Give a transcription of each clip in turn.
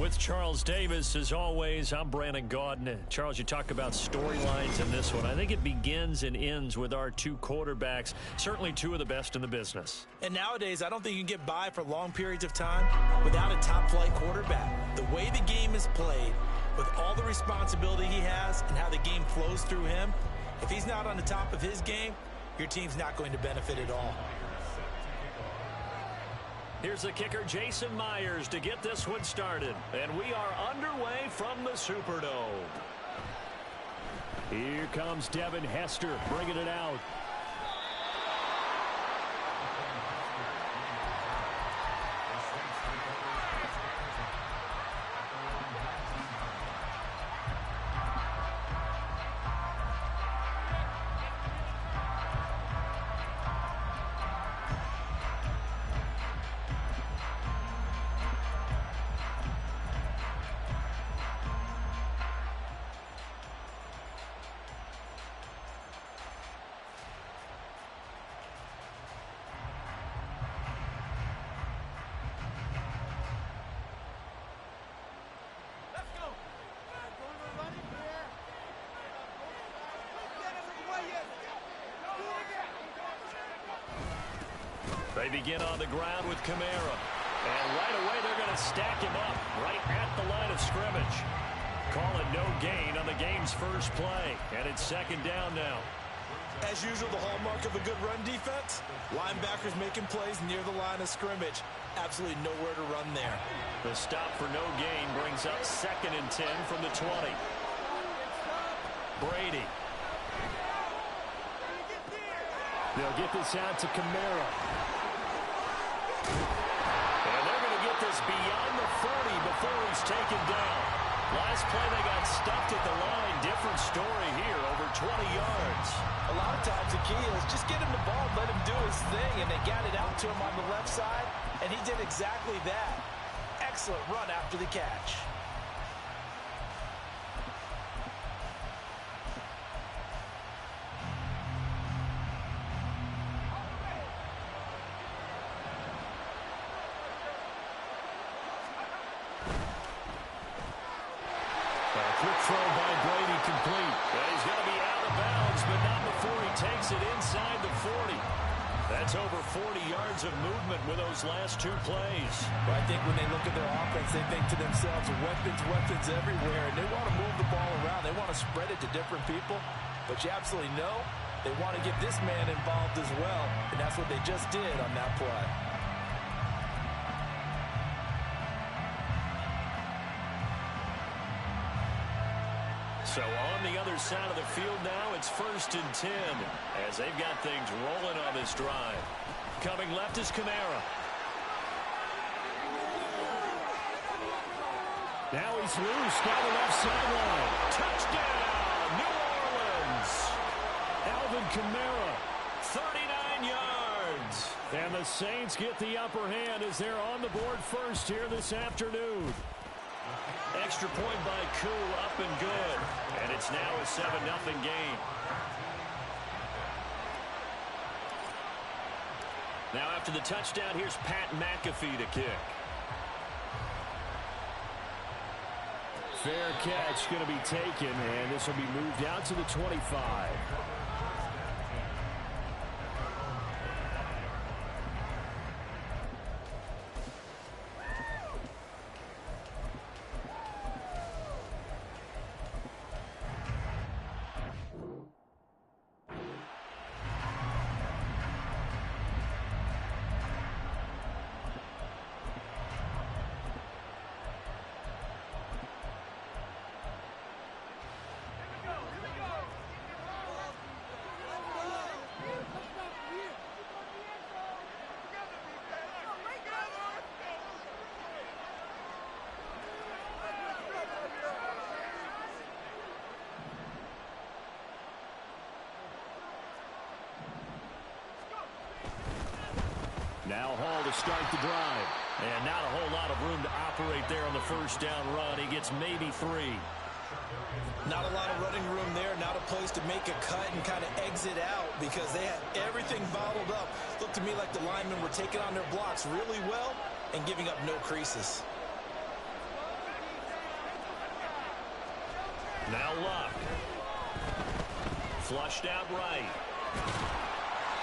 With Charles Davis, as always, I'm Brandon Gaudin. Charles, you talk about storylines in this one. I think it begins and ends with our two quarterbacks, certainly two of the best in the business. And nowadays, I don't think you can get by for long periods of time without a top-flight quarterback. The way the game is played, with all the responsibility he has and how the game flows through him, if he's not on the top of his game, your team's not going to benefit at all. Here's the kicker, Jason Myers, to get this one started. And we are underway from the Superdome. Here comes Devin Hester bringing it out. They begin on the ground with Kamara. And right away, they're going to stack him up right at the line of scrimmage. Call it no gain on the game's first play. And it's second down now. As usual, the hallmark of a good run defense, linebackers making plays near the line of scrimmage. Absolutely nowhere to run there. The stop for no gain brings up 2nd and 10 from the 20. Brady. They'll get this out to Kamara. And they're going to get this beyond the 40 before he's taken down. Last play they got stuffed at the line. Different story here, over 20 yards. A lot of times the key is just get him the ball, let him do his thing, and they got it out to him on the left side, and he did exactly that. Excellent run after the catch. Quick throw by Brady, complete. And he's going to be out of bounds, but not before he takes it inside the 40. That's over 40 yards of movement with those last two plays. Well, I think when they look at their offense, they think to themselves, weapons everywhere, and they want to move the ball around. They want to spread it to different people, but you absolutely know they want to get this man involved as well, and that's what they just did on that play. So on the other side of the field now, it's 1st and 10 as they've got things rolling on this drive. Coming left is Kamara. Now he's loose down the left sideline. Touchdown, New Orleans. Alvin Kamara, 39 yards. And the Saints get the upper hand as they're on the board first here this afternoon. Extra point by Koo, up and good. And it's now a 7-0 game. Now after the touchdown, here's Pat McAfee to kick. Fair catch going to be taken, and this will be moved out to the 25. Now Hall to start the drive. And not a whole lot of room to operate there on the first down run. He gets maybe 3. Not a lot of running room there. Not a place to make a cut and kind of exit out because they had everything bottled up. Looked to me like the linemen were taking on their blocks really well and giving up no creases. Now Luck. Flushed out right.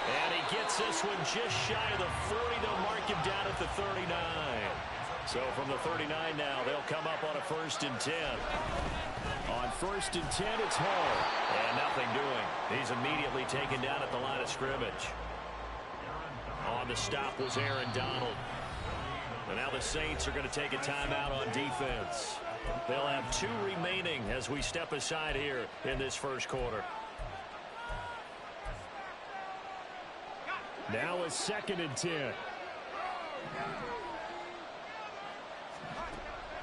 And he gets this one just shy of the 40. They'll mark him down at the 39. So from the 39 now, they'll come up on a 1st and 10. On 1st and 10, it's Hall. And nothing doing. He's immediately taken down at the line of scrimmage. On the stop was Aaron Donald. And now the Saints are going to take a timeout on defense. They'll have 2 remaining as we step aside here in this first quarter. Now a 2nd and 10.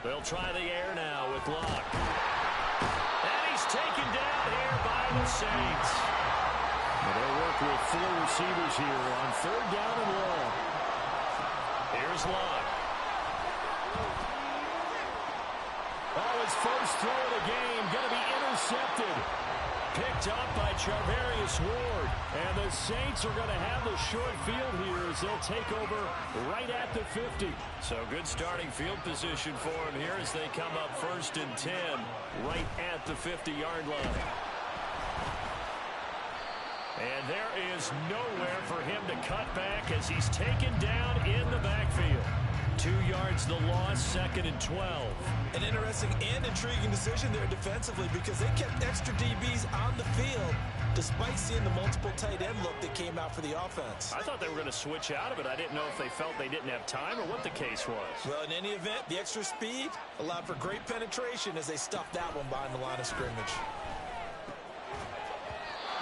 They'll try the air now with Luck. And he's taken down here by the Saints. They'll work with 4 receivers here on 3rd down and long. Here's Luck. Oh, his first throw of the game going to be intercepted. Picked up by Charvarius Ward. And the Saints are going to have the short field here as they'll take over right at the 50. So good starting field position for him here as they come up 1st and 10 right at the 50-yard line. And there is nowhere for him to cut back as he's taken down in the backfield. 2 yards the loss, 2nd and 12. An interesting and intriguing decision there defensively because they kept extra DBs on the field despite seeing the multiple tight end look that came out for the offense. I thought they were going to switch out of it. I didn't know if they felt they didn't have time or what the case was. Well, in any event, the extra speed allowed for great penetration as they stuffed that one behind the line of scrimmage.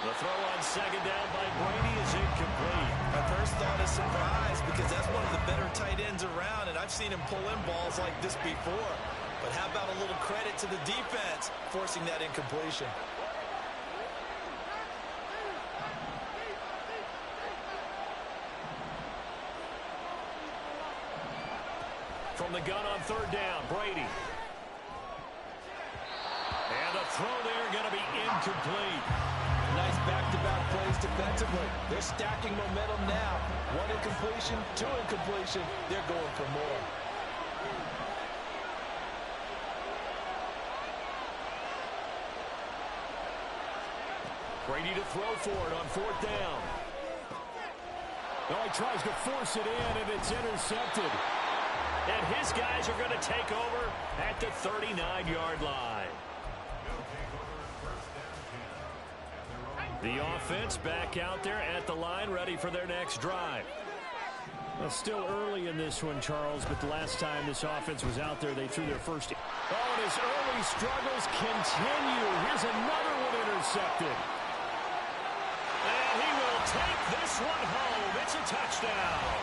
The throw on 2nd down by Brady is incomplete. My first thought is surprise because that's one of the better tight ends around, and I've seen him pull in balls like this before. But how about a little credit to the defense forcing that incompletion? From the gun on 3rd down, Brady. And the throw there going to be incomplete. Nice back-to-back plays defensively. They're stacking momentum now. 1 incompletion, 2 incompletion. They're going for more. Brady to throw for it on 4th down. Now he tries to force it in, and it's intercepted. And his guys are going to take over at the 39-yard line. The offense back out there at the line, ready for their next drive. Well, still early in this one, Charles, but the last time this offense was out there, they threw their first. Oh, and his early struggles continue. Here's another one intercepted. And he will take this one home. It's a touchdown.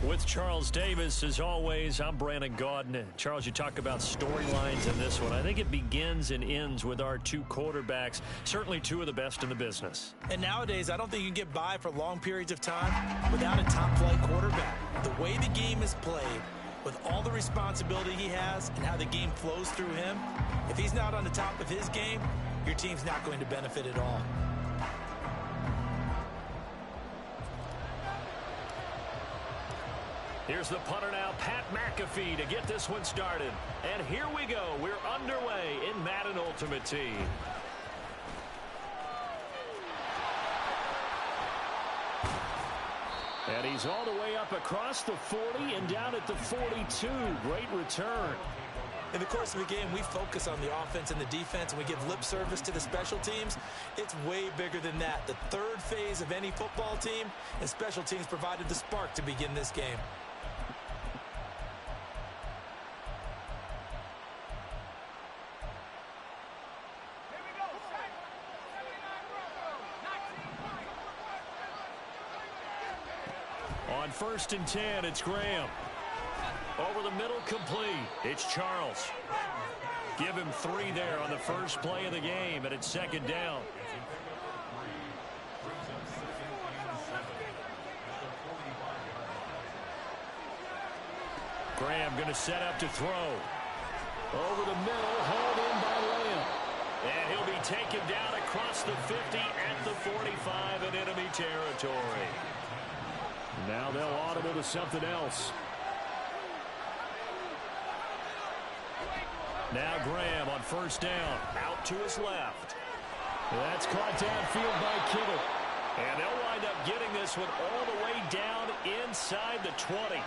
With Charles Davis, as always, I'm Brandon Gaudin. Charles, you talk about storylines in this one. I think it begins and ends with our 2 quarterbacks, certainly 2 of the best in the business. And nowadays, I don't think you can get by for long periods of time without a top-flight quarterback. The way the game is played, with all the responsibility he has and how the game flows through him, if he's not on the top of his game, your team's not going to benefit at all. Here's the punter now, Pat McAfee, to get this one started. And here we go. We're underway in Madden Ultimate Team. And he's all the way up across the 40 and down at the 42. Great return. In the course of the game, we focus on the offense and the defense, and we give lip service to the special teams. It's way bigger than that. The third phase of any football team, and special teams provided the spark to begin this game. On 1st and 10, it's Graham. Over the middle, complete. It's Charles. Give him 3 there on the first play of the game, and it's 2nd down. Graham going to set up to throw. Over the middle, hauled in by Lamb. And he'll be taken down across the 50 at the 45 in enemy territory. Now they'll audible to something else. Now Graham on 1st down. Out to his left. That's caught downfield by Kittle. And they'll wind up getting this one all the way down inside the 20.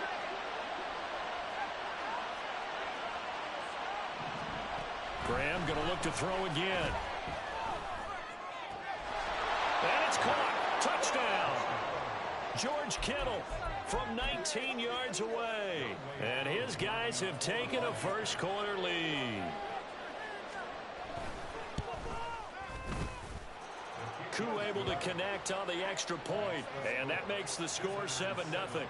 Graham going to look to throw again. And it's caught. Touchdown. George Kittle from 19 yards away. And his guys have taken a first-quarter lead. Koo able to connect on the extra point. And that makes the score 7-0.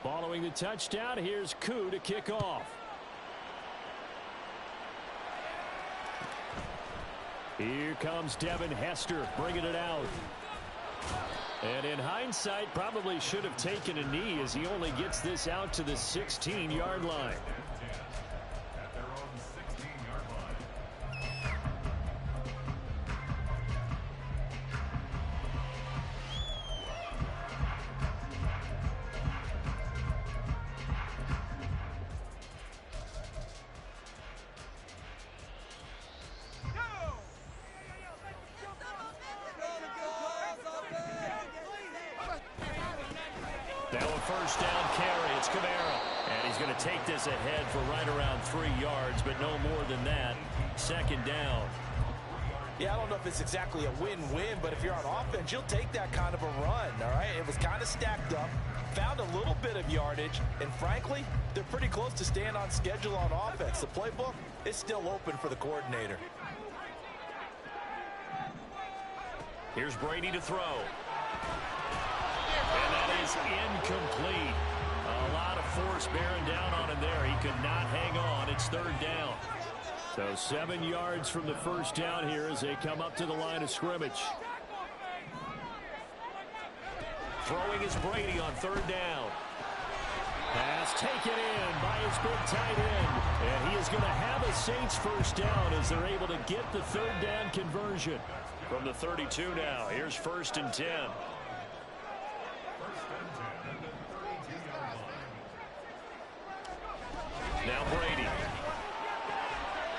Following the touchdown, here's Koo to kick off. Here comes Devin Hester bringing it out. And in hindsight, probably should have taken a knee as he only gets this out to the 16-yard line. Now a first down carry. It's Kamara. And he's going to take this ahead for right around 3 yards, but no more than that. 2nd down. Yeah, I don't know if it's exactly a win-win, but if you're on offense, you'll take that kind of a run, all right? It was kind of stacked up, found a little bit of yardage, and frankly, they're pretty close to staying on schedule on offense. The playbook is still open for the coordinator. Here's Brady to throw. And that is incomplete. A lot of force bearing down on him there. He could not hang on. It's 3rd down. So 7 yards from the first down here as they come up to the line of scrimmage. Throwing is Brady on 3rd down. Pass taken in by his big tight end. And he is going to have a Saints first down as they're able to get the 3rd down conversion. From the 32 now, here's 1st and 10. Now Brady.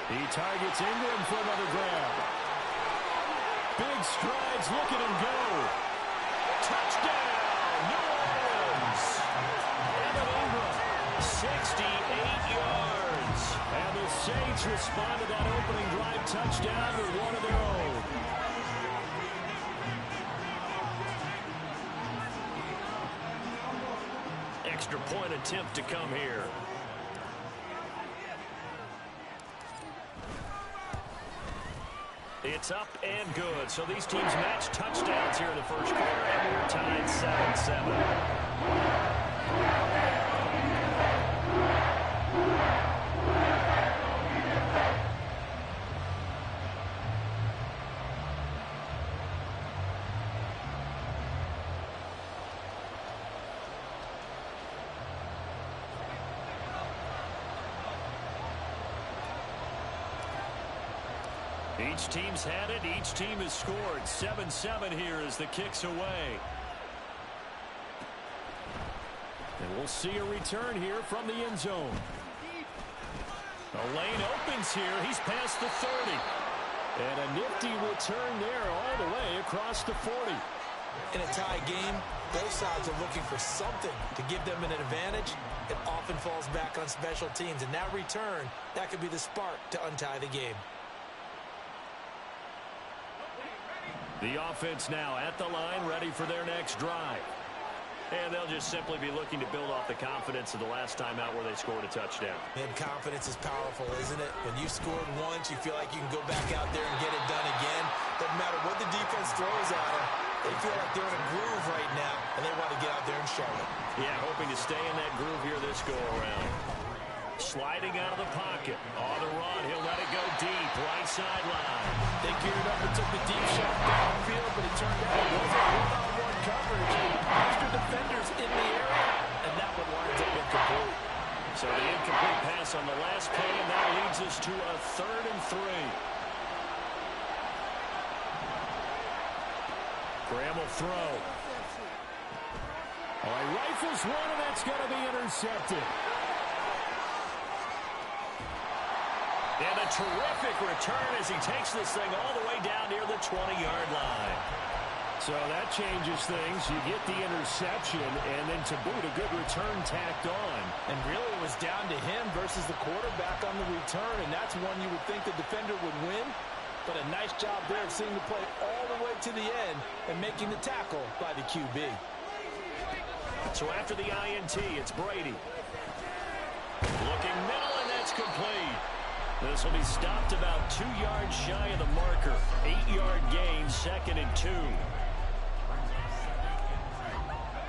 He targets Ingram for another grab. Big strides, look at him go. Touchdown, New Orleans. Evan Ingram, 68 yards. And the Saints respond to that opening drive touchdown with one of their own. Extra point attempt to come here. It's up and good. So these teams match touchdowns here in the first quarter, and we're tied 7-7. Each team's had it. Each team has scored. 7-7 here as the kick's away. And we'll see a return here from the end zone. A lane opens here. He's past the 30. And a nifty return there all the way across the 40. In a tie game, both sides are looking for something to give them an advantage. It often falls back on special teams. And that return, that could be the spark to untie the game. The offense now at the line, ready for their next drive. And they'll just simply be looking to build off the confidence of the last time out where they scored a touchdown. And confidence is powerful, isn't it? When you scored once, you feel like you can go back out there and get it done again. Doesn't matter what the defense throws at them. They feel like they're in a groove right now, and they want to get out there and show it. Yeah, hoping to stay in that groove here this go-around. Sliding out of the pocket. On the run, he'll let it go deep. Right sideline. They geared up and took the deep shot downfield, but it turned out it wasn't one-on-one coverage. Extra defenders in the area, and that one winds up incomplete. So the incomplete pass on the last play, and that leads us to a 3rd and 3. Graham will throw. All right, rifles one, and that's going to be intercepted. And a terrific return as he takes this thing all the way down near the 20-yard line. So that changes things. You get the interception, and then to boot, a good return tacked on. And really it was down to him versus the quarterback on the return, and that's one you would think the defender would win. But a nice job there of seeing the play all the way to the end and making the tackle by the QB. So after the INT, it's Brady. Looking middle, and that's complete. This will be stopped about 2 yards shy of the marker. 8-yard gain, 2nd and 2.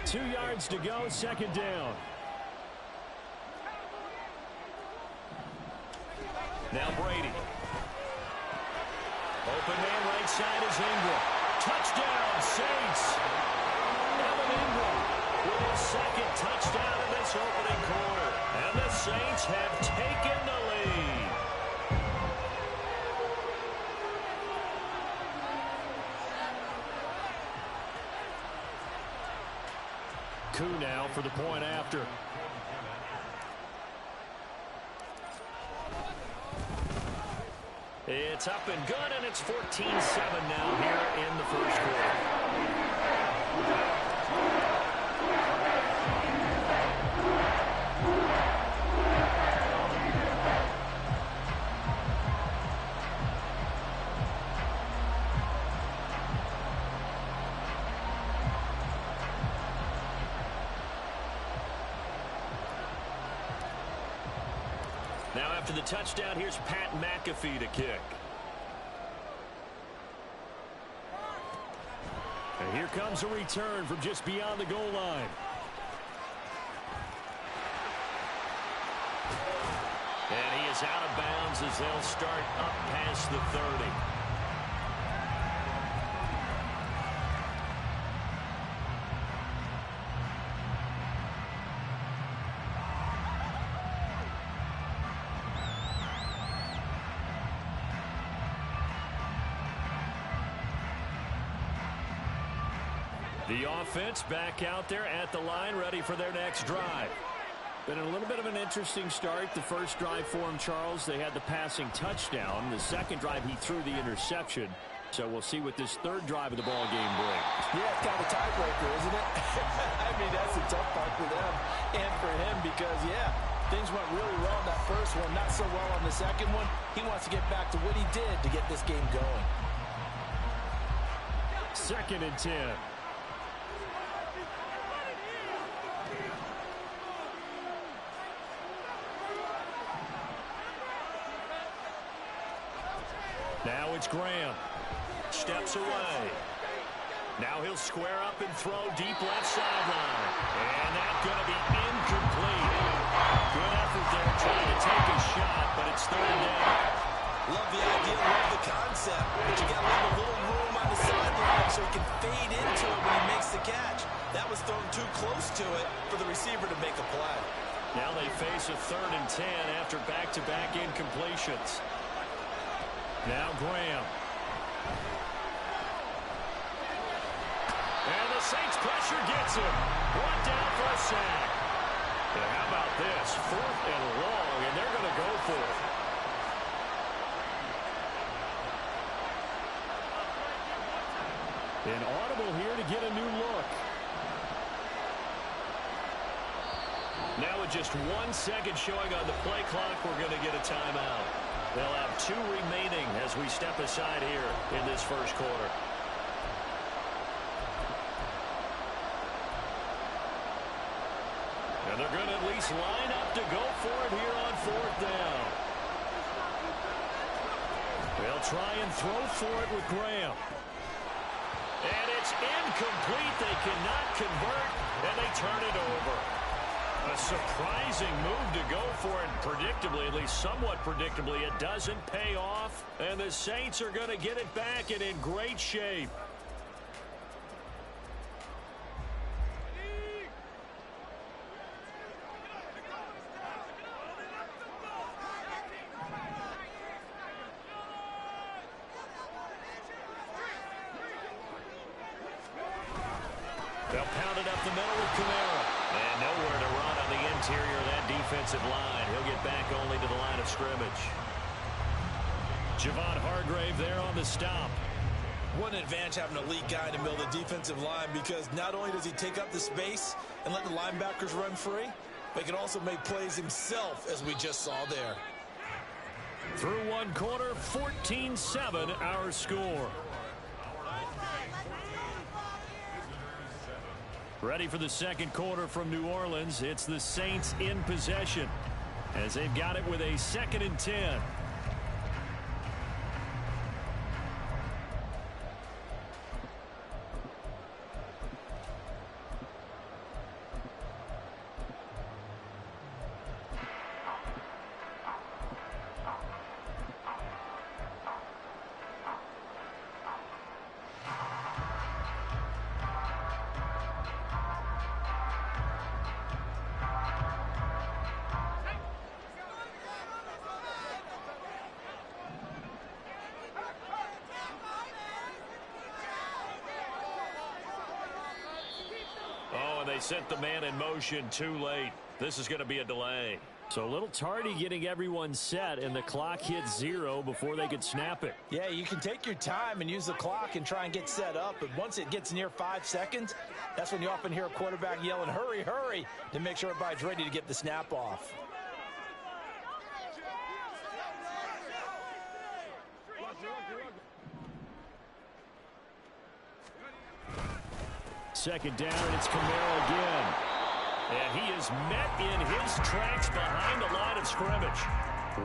2 yards to go, 2nd down. Now Brady. Open man right side is Ingram. Touchdown, Saints. Evan Ingram with his 2nd touchdown in this opening quarter. And the Saints have taken the lead. Koo now for the point after. It's up and good, and it's 14-7 now here in the first quarter. Now after the touchdown, here's Pat McAfee to kick. And here comes a return from just beyond the goal line. And he is out of bounds as they'll start up past the 30. The offense back out there at the line, ready for their next drive. Been a little bit of an interesting start. The first drive for him, Charles, they had the passing touchdown. The second drive, he threw the interception. So we'll see what this third drive of the ball game brings. Yeah, it's kind of a tiebreaker, isn't it? I mean, that's the tough part for them and for him because, yeah, things went really well in that first one, not so well on the second one. He wants to get back to what he did to get this game going. 2nd and 10. Now it's Graham. steps away. Now he'll square up and throw deep left sideline. And that's going to be incomplete. Good effort there trying to take a shot, but it's third down. Love the idea, love the concept. But you got to leave a little room on the sideline so he can fade into it when he makes the catch. That was thrown too close to it for the receiver to make a play. Now they face a 3rd and 10 after back-to-back incompletions. Now Graham. And the Saints pressure gets him. Brought down for a sack. And how about this? 4th and long, and they're going to go for it. An audible here to get a new look. Now with just 1 second showing on the play clock, we're going to get a timeout. They'll have 2 remaining as we step aside here in this first quarter. And they're going to at least line up to go for it here on 4th down. They'll try and throw for it with Graham. And it's incomplete. They cannot convert, and they turn it over. A surprising move to go for it. Predictably, at least somewhat predictably, it doesn't pay off. And the Saints are going to get it back and in great shape. They'll pound it up the middle with Kamara. And nowhere to run on the interior of that defensive line. He'll get back only to the line of scrimmage. Javon Hargrave there on the stop. What an advantage having an elite guy in the middle of the defensive line, because not only does he take up the space and let the linebackers run free, but he can also make plays himself, as we just saw there. Through 1 quarter, 14-7 our score. Ready for the second quarter from New Orleans. It's the Saints in possession as they've got it with a 2nd and 10. They sent the man in motion too late. This is going to be a delay. So a little tardy getting everyone set, and the clock hit 0 before they could snap it. Yeah, you can take your time and use the clock and try and get set up, but once it gets near 5 seconds, that's when you often hear a quarterback yelling, hurry, hurry, to make sure everybody's ready to get the snap off. Second down, and it's Kamara again. And he is met in his tracks behind the line of scrimmage.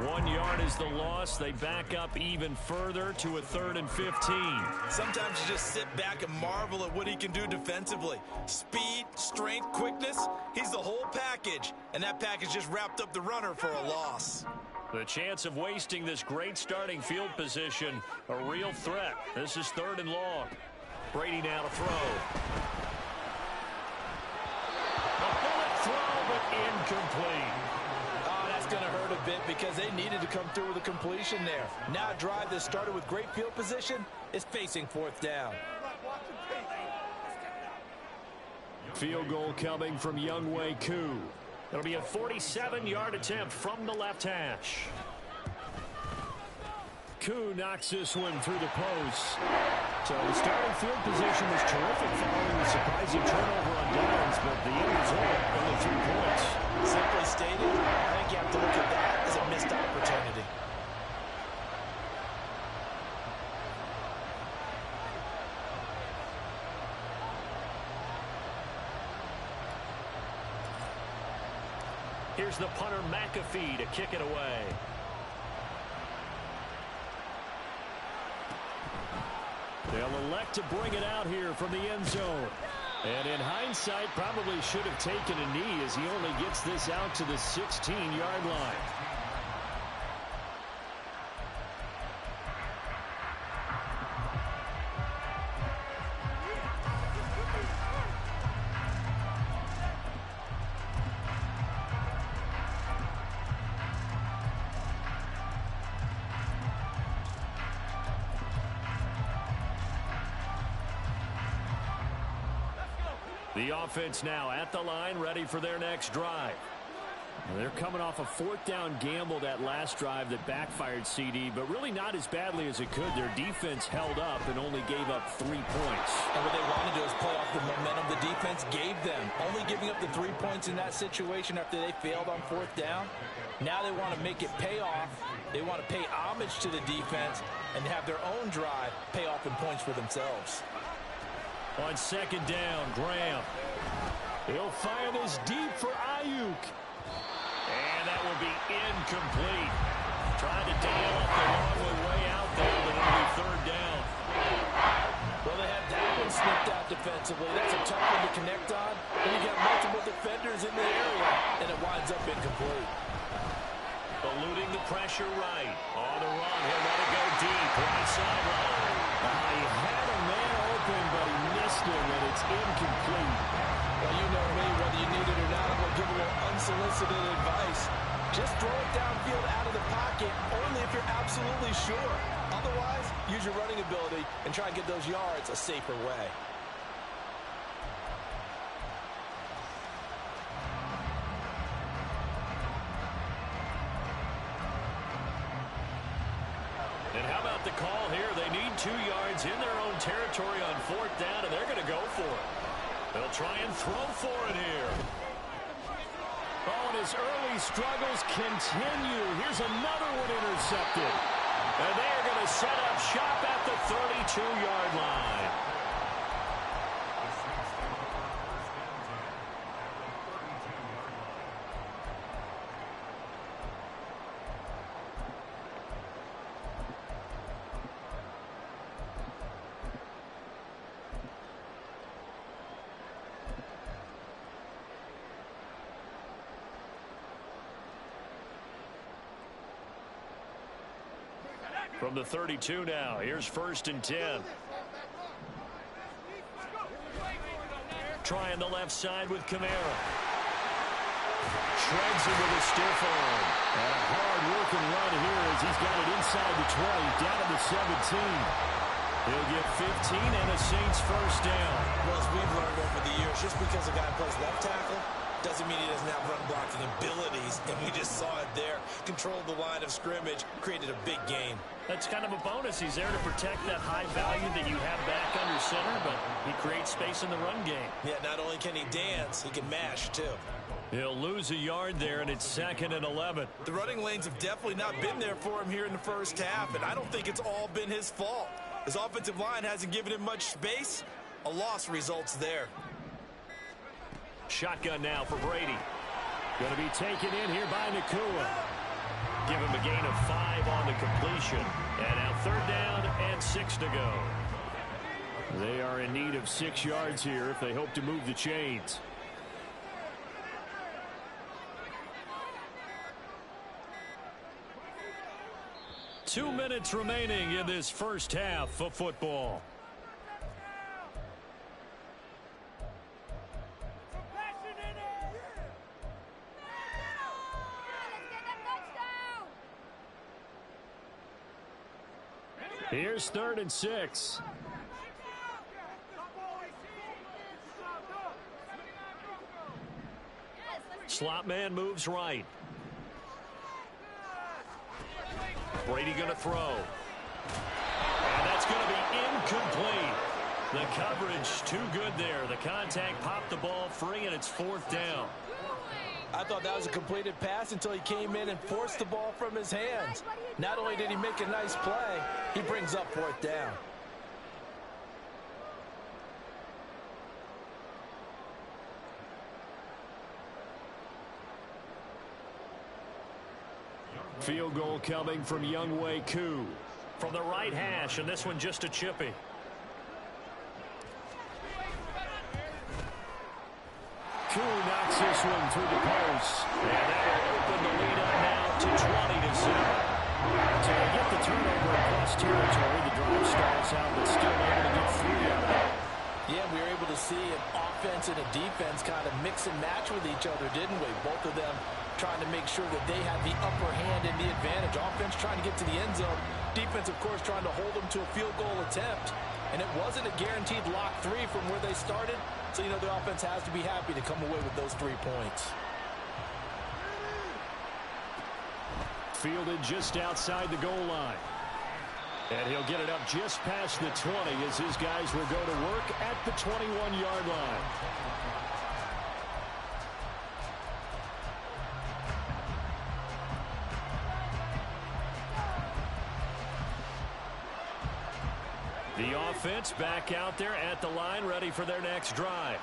1 yard is the loss. They back up even further to a 3rd and 15. Sometimes you just sit back and marvel at what he can do defensively. Speed, strength, quickness, he's the whole package. And that package just wrapped up the runner for a loss. The chance of wasting this great starting field position, a real threat. This is 3rd and long. Brady now to throw. A bullet throw, but incomplete. Oh, that's going to hurt a bit because they needed to come through with a completion there. Now a drive that started with great field position is facing 4th down. Field goal coming from Younghoe Koo. It'll be a 47-yard attempt from the left hash. Koo knocks this one through the post. So the starting field position was terrific following the surprising turnover on downs, but the end result only 3 points. Simply stated, I think you have to look at that as a missed opportunity. Here's the punter McAfee to kick it away. They'll elect to bring it out here from the end zone. And in hindsight, probably should have taken a knee as he only gets this out to the 16-yard line. The offense now at the line, ready for their next drive. They're coming off a fourth down gamble that last drive that backfired, CD, but really not as badly as it could. Their defense held up and only gave up 3 points. And what they want to do is play off the momentum the defense gave them. Only giving up the 3 points in that situation after they failed on fourth down. Now they want to make it pay off. They want to pay homage to the defense and have their own drive pay off in points for themselves. On second down, Graham. He'll fire this deep for Ayuk. And that will be incomplete. Trying to dial up the long way out there, but it'll be third down. Well, they have that one snipped out defensively. That's a tough one to connect on. And you got multiple defenders in the area, and it winds up incomplete. Eluding the pressure right. On the run, he'll let it go deep. Right sideline. He had a man open, but he missed him, and it's incomplete. Well, you know me, whether you need it or not, I'm going to give a little unsolicited advice. Just throw it downfield out of the pocket, only if you're absolutely sure. Otherwise, use your running ability and try and get those yards a safer way. And how about the call here? They need 2 yards in their own territory on fourth down, and they're going to go for it. They'll try and throw for it here. Oh, and his early struggles continue. Here's another one intercepted. And they are going to set up shop at the 32-yard line. From the 32 now, here's 1st and 10. Trying the left side with Kamara. Shreds it with a stiff arm. And a hard-working run here as he's got it inside the 20, down to the 17. He'll get 15 and a Saints first down. Well, as we've learned over the years, just because a guy plays left tackle doesn't mean he doesn't have run blocking abilities, and we just saw it there. Controlled the line of scrimmage, created a big gain. That's kind of a bonus. He's there to protect that high value that you have back under center, but he creates space in the run game. Yeah, not only can he dance, he can mash, too. He'll lose a yard there, and it's 2nd and 11. The running lanes have definitely not been there for him here in the first half, and I don't think it's all been his fault. His offensive line hasn't given him much space. A loss results there. Shotgun now for Brady. Going to be taken in here by Nakua. Give him a gain of 5 on the completion. And now 3rd down and 6 to go. They are in need of 6 yards here if they hope to move the chains. Two minutes remaining in this first half of football. Here's 3rd and 6. Slot man moves right. Brady going to throw. And that's going to be incomplete. The coverage too good there. The contact popped the ball free, and it's 4th down. I thought that was a completed pass until he came in and forced the ball from his hands. Not only did he make a nice play, he brings up 4th down. Field goal coming from Younghoe Koo from the right hash, and this one just a chippy. swing through the post. And that will open the lead up now to 20-7. To get the turnover across territory, the drive starts out, but still able to get 3 out of it. Yeah, we were able to see an offense and a defense kind of mix and match with each other, didn't we? Both of them trying to make sure that they had the upper hand and the advantage. Offense trying to get to the end zone. Defense, of course, trying to hold them to a field goal attempt. And it wasn't a guaranteed lock 3 from where they started. So, the offense has to be happy to come away with those 3 points. Fielded just outside the goal line. And he'll get it up just past the 20 as his guys will go to work at the 21-yard line. The offense back out there at the line, ready for their next drive.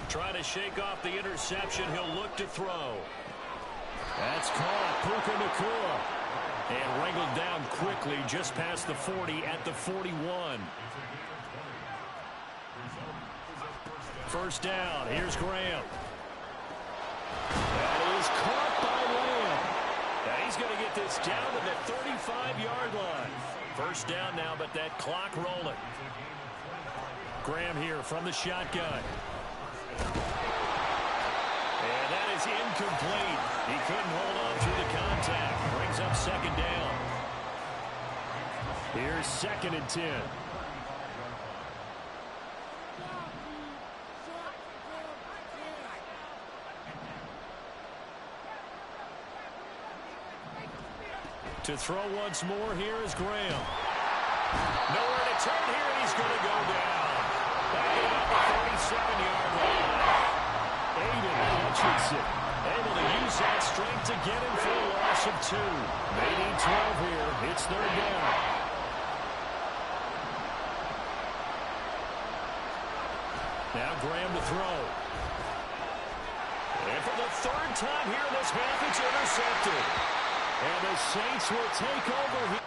Trying to shake off the interception. He'll look to throw. That's caught. Puka Nacua. And wrangled down quickly just past the 40 at the 41. First down. Here's Graham. That is caught by Lamb. Now he's going to get this down to the 35-yard line. First down now, but that clock rolling. Graham here from the shotgun. And that is incomplete. He couldn't hold on through the contact. Brings up second down. Here's 2nd and 10. To throw once more, here is Graham. Nowhere to turn here, and he's going to go down. Back at about the 37-yard line. Aiden Hutchinson able to use that strength to get him for a loss of 2. They need 12 here. It's 3rd down. Now Graham to throw. And for the 3rd time here in this half, it's intercepted. And the Saints will take over here.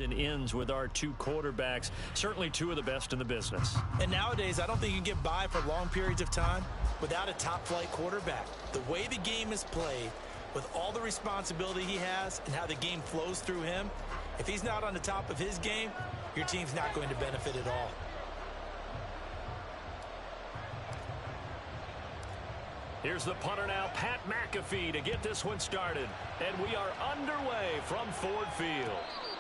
and ends with our two quarterbacks. Certainly two of the best in the business. And nowadays, I don't think you can get by for long periods of time without a top-flight quarterback. The way the game is played, with all the responsibility he has and how the game flows through him, if he's not on the top of his game, your team's not going to benefit at all. Here's the punter now, Pat McAfee, to get this one started. And we are underway from Ford Field.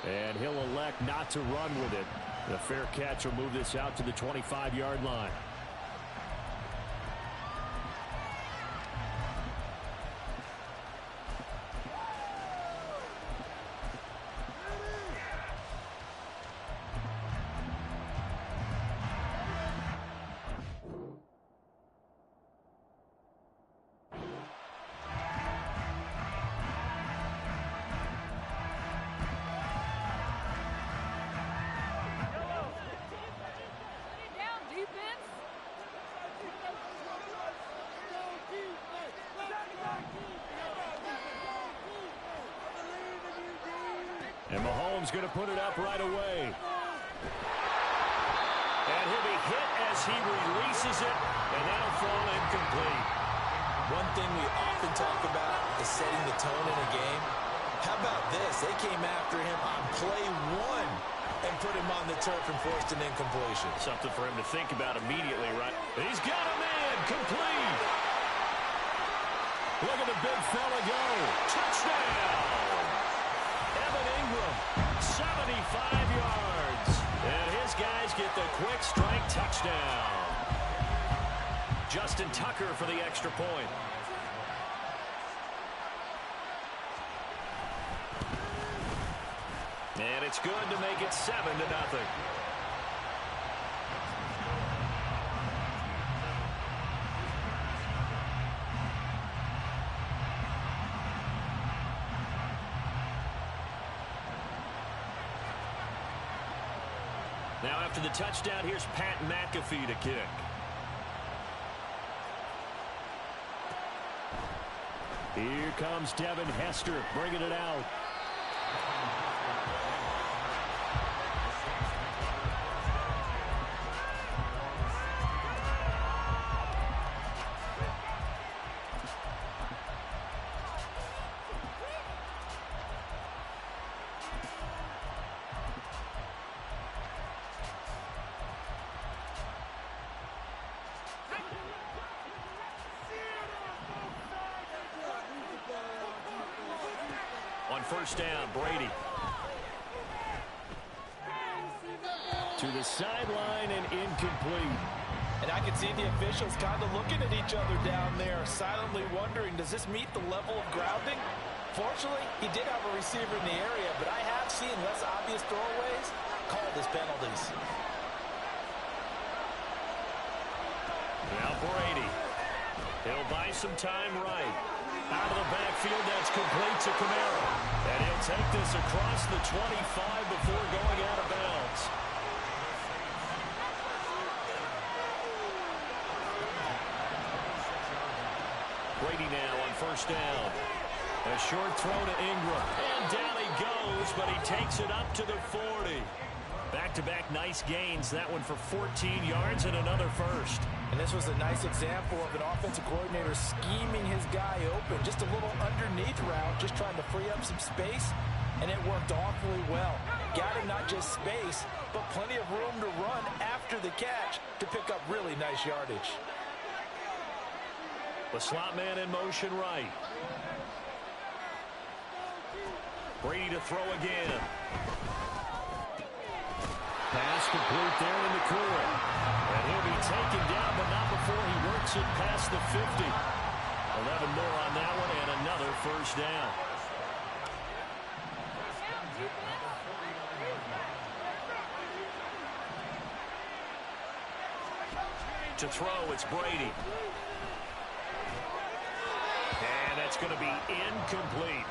And he'll elect not to run with it. The fair catch will move this out to the 25-yard line. And Mahomes going to put it up right away. And he'll be hit as he releases it, and that'll fall incomplete. One thing we often talk about is setting the tone in a game. How about this? They came after him on play one and put him on the turf and forced an incompletion. Something for him to think about immediately, right? He's got a man, complete. Look at the big fella go. Touchdown. 75 yards. And his guys get the quick strike touchdown. Justin Tucker for the extra point. And it's good to make it 7-0. Now after the touchdown, here's Pat McAfee to kick. Here comes Devin Hester bringing it out. On first down, Brady. To the sideline and incomplete. And I can see the officials kind of looking at each other down there, silently wondering, does this meet the level of grounding? Fortunately, he did have a receiver in the area, but I have seen less obvious throwaways called as penalties. Now Brady. He'll buy some time right. Out of the backfield, that's complete to Kamara. And he'll take this across the 25 before going out of bounds. Brady now on first down. A short throw to Ingram. And down he goes, but he takes it up to the 40. Back-to-back nice gains. That one for 14 yards and another first. And this was a nice example of an offensive coordinator scheming his guy open. Just a little underneath route, just trying to free up some space, and it worked awfully well. Got him not just space, but plenty of room to run after the catch to pick up really nice yardage. The slot man in motion right. Brady to throw again. Pass complete there in the clear. And he'll be taken down, but not before he works it past the 50. 11 more on that one, and another first down. To throw, it's Brady. And that's going to be incomplete.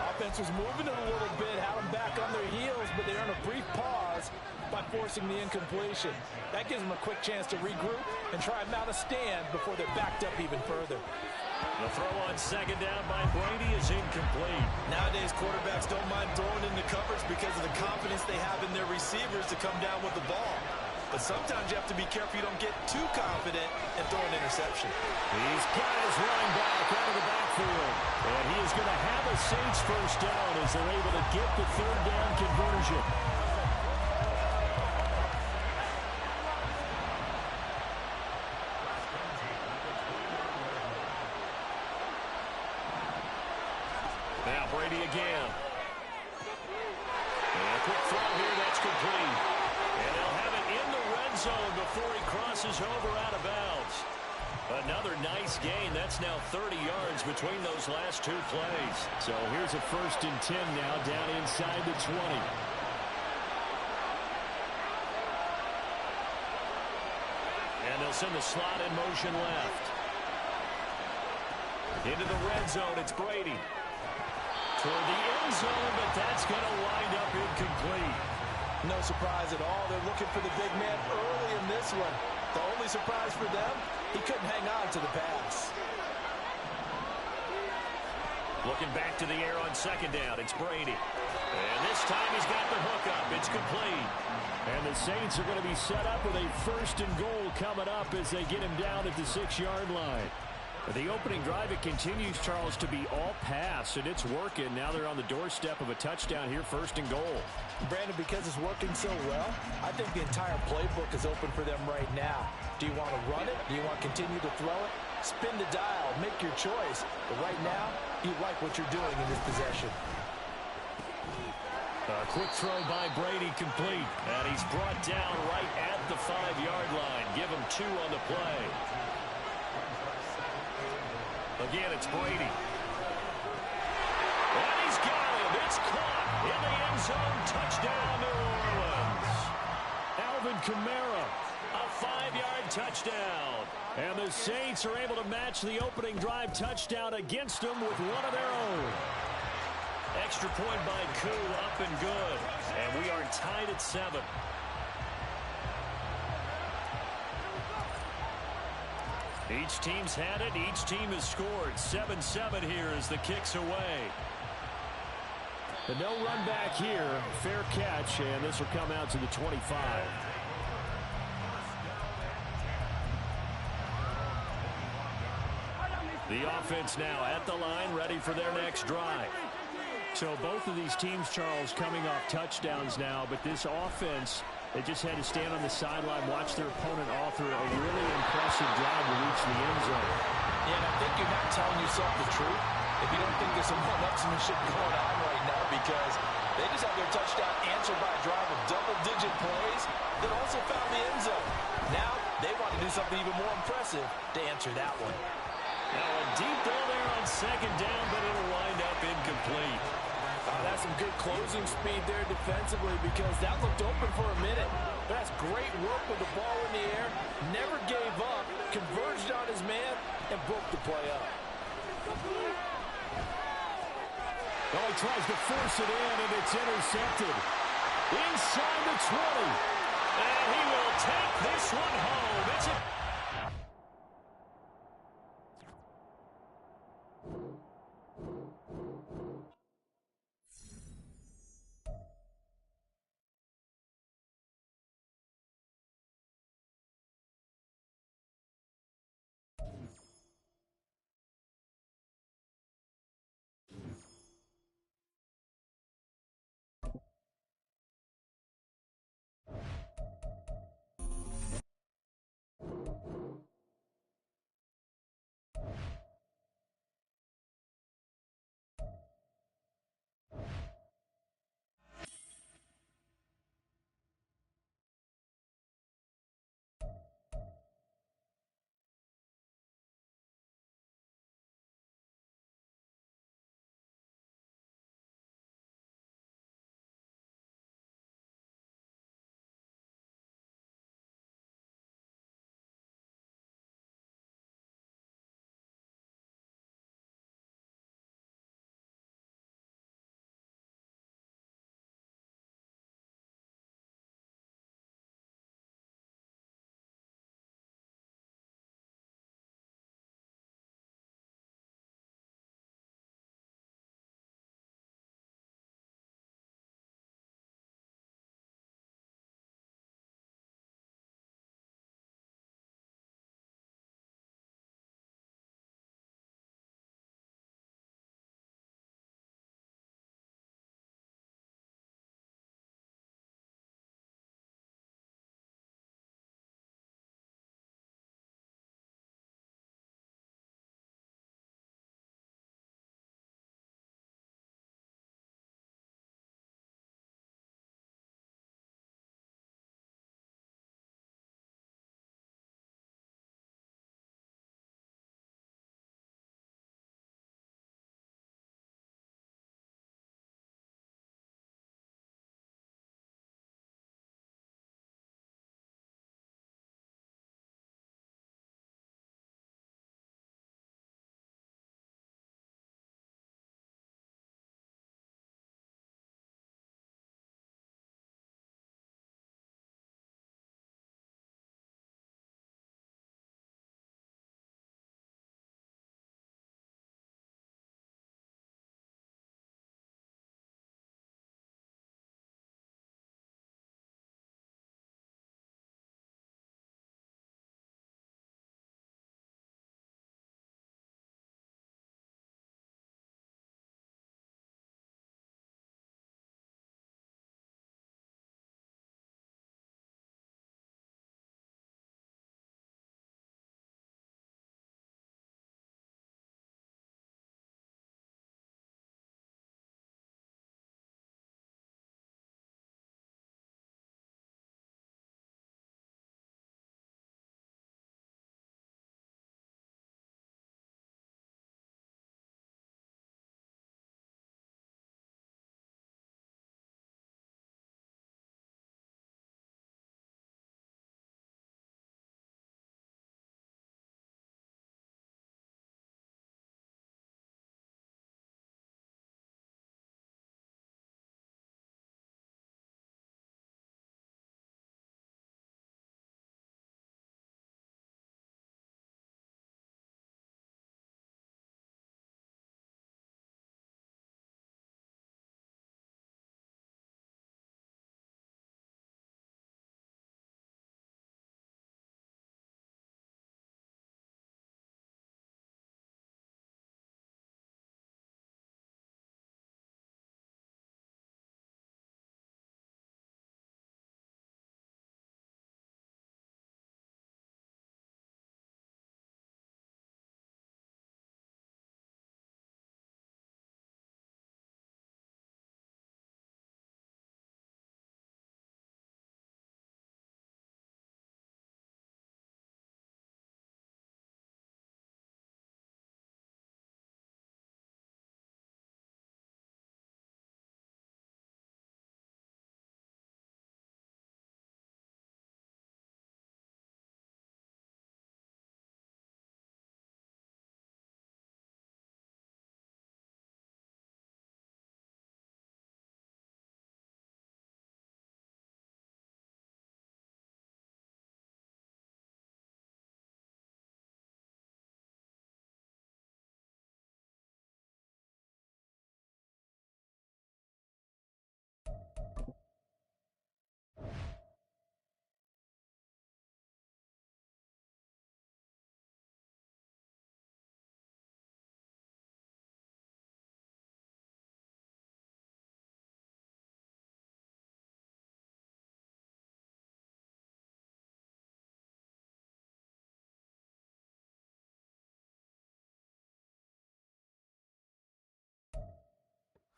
Offense was moving it a little bit, had them back on their heels, but they earned a brief pause by forcing the incompletion. That gives them a quick chance to regroup and try and mount a stand before they're backed up even further. The throw on second down by Brady is incomplete. Nowadays, quarterbacks don't mind throwing into coverage because of the confidence they have in their receivers to come down with the ball. But sometimes you have to be careful you don't get too confident and throw an interception. He's got his running back out of the backfield. And he is going to have a Saints first down as they're able to get the third down conversion. Now Brady again. And a quick throw here, that's complete. And they'll have it in the red zone before he crosses over out of bounds. Another nice gain. That's now 30 yards between those last two plays. So here's a 1st and 10 now down inside the 20. And they'll send the slot in motion left. Into the red zone, it's Brady. Toward the end zone, but that's going to wind up incomplete. No surprise at all. They're looking for the big man early in this one. The only surprise for them, he couldn't hang on to the pass. Looking back to the air on second down, it's Brady. And this time he's got the hook up. It's complete. And the Saints are going to be set up with a 1st and goal coming up as they get him down at the 6-yard line. The opening drive, it continues, Charles, to be all pass, and it's working. Now they're on the doorstep of a touchdown here, 1st and goal. Brandon, because it's working so well, I think the entire playbook is open for them right now. Do you want to run it? Do you want to continue to throw it? Spin the dial. Make your choice. But right now, you like what you're doing in this possession. A quick throw by Brady complete. And he's brought down right at the 5-yard line. Give him 2 on the play. Again, it's Brady. And he's got him. It's caught in the end zone. Touchdown, New Orleans. Alvin Kamara, a 5-yard touchdown. And the Saints are able to match the opening drive touchdown against them with one of their own. Extra point by Koo, up and good. And we are tied at 7. Each team's had it. Each team has scored. 7-7 here as the kick's away. The no run back here. Fair catch, and this will come out to the 25. The offense now at the line, ready for their next drive. So both of these teams, Charles, coming off touchdowns now, but this offense, they just had to stand on the sideline, watch their opponent author a really impressive drive to reach the end zone. Yeah, and I think you're not telling yourself the truth if you don't think there's some one-upsmanship going on right now, because they just had their touchdown answered by a drive of double-digit plays that also found the end zone. Now they want to do something even more impressive to answer that one. Now a deep ball there on second down, but it'll wind up incomplete. That's some good closing speed there defensively, because that looked open for a minute. That's great work with the ball in the air. Never gave up, converged on his man, and broke the play up. Well, he tries to force it in, and it's intercepted. Inside the 20. And he will take this one home. It's a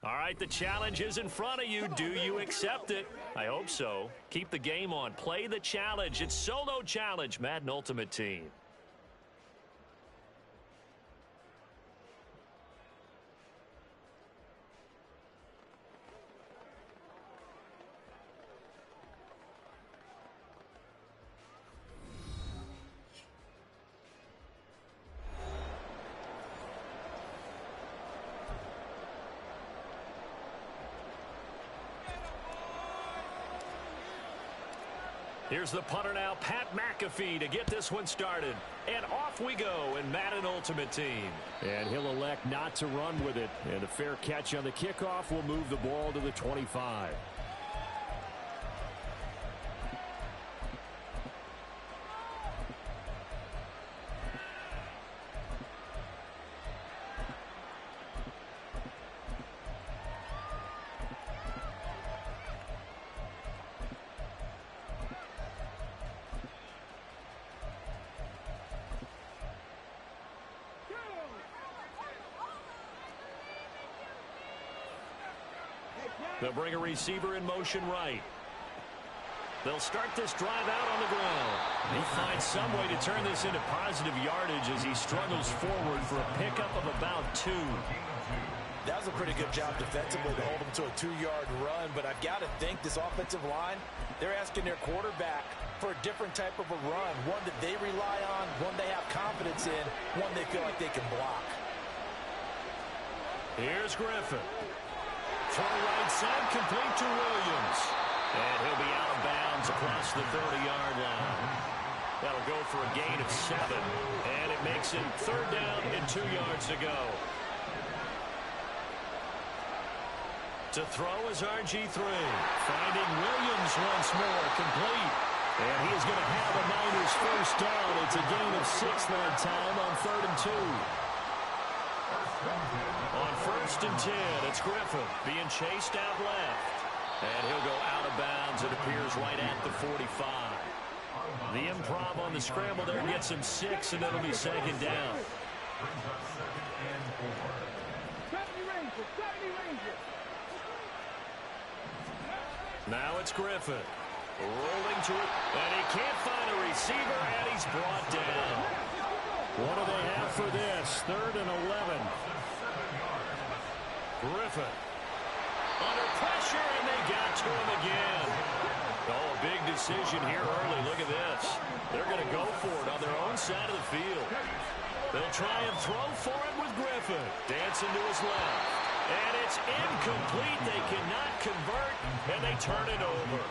All right, the challenge is in front of you. Do you accept it? I hope so. Keep the game on. Play the challenge. It's solo challenge, Madden Ultimate Team. Here's the punter now, Pat McAfee, to get this one started. And off we go in Madden Ultimate Team. And he'll elect not to run with it. And a fair catch on the kickoff will move the ball to the 25. They'll bring a receiver in motion right. They'll start this drive out on the ground. He finds some way to turn this into positive yardage as he struggles forward for a pickup of about 2. That was a pretty good job defensively to hold him to a 2-yard run, but I've got to think this offensive line, they're asking their quarterback for a different type of a run, one that they rely on, one they have confidence in, one they feel like they can block. Here's Griffin. For the right side, complete to Williams. And he'll be out of bounds across the 30-yard line. That'll go for a gain of 7. And it makes it 3rd down and 2 yards to go. To throw is RG3. Finding Williams once more, complete. And he's going to have a Niners first down. It's a gain of 6 that time on 3rd and 2. On 1st and 10, it's Griffin being chased out left. And he'll go out of bounds, it appears, right at the 45. The improv on the scramble there gets him 6, and it'll be 2nd down. Now it's Griffin. Rolling to it, and he can't find a receiver, and he's brought down. What do they have for this? 3rd and 11. Griffin under pressure, and they got to him again. Oh, a big decision here early. Look at this. They're going to go for it on their own side of the field. They'll try and throw for it with Griffin. Dancing to his left. And it's incomplete. They cannot convert, and they turn it over.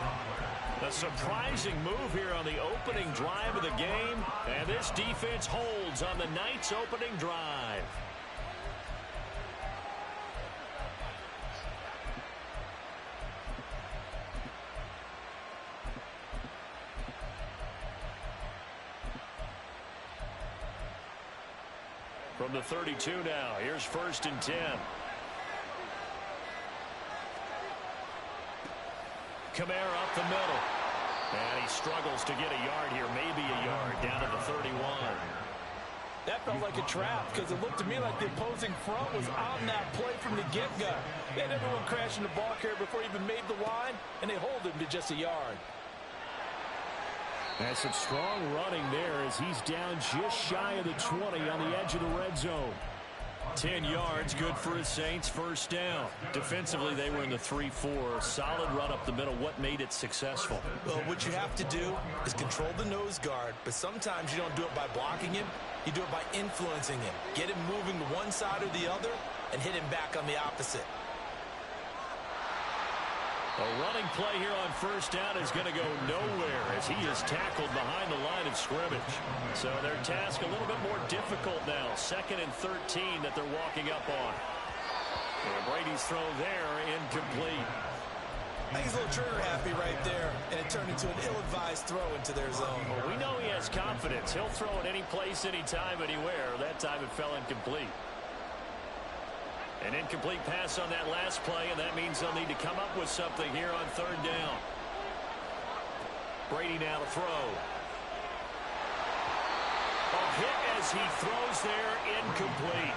A surprising move here on the opening drive of the game, and this defense holds on the night's opening drive. From the 32 now, here's 1st and 10. Kamara up the middle. And he struggles to get a yard here, maybe a yard, down to the 31. That felt like a trap because it looked to me like the opposing front was on that play from the get-go. They had everyone crashing the ball carrier before he even made the line, and they hold him to just a yard. That's some strong running there as he's down just shy of the 20 on the edge of the red zone. 10 yards, good for his Saints, first down. Defensively, they were in the 3-4. Solid run up the middle. What made it successful? Well, what you have to do is control the nose guard, but sometimes you don't do it by blocking him. You do it by influencing him. Get him moving to one side or the other and hit him back on the opposite. A running play here on first down is going to go nowhere as he is tackled behind the line of scrimmage. So their task a little bit more difficult now. 2nd and 13 that they're walking up on. And Brady's throw there, incomplete. I think he's a little trigger happy right there, and it turned into an ill-advised throw into their zone. Well, we know he has confidence. He'll throw it any place, anytime, anywhere. That time it fell incomplete. An incomplete pass on that last play, and that means they'll need to come up with something here on 3rd down. Brady now to throw. A hit as he throws there, incomplete.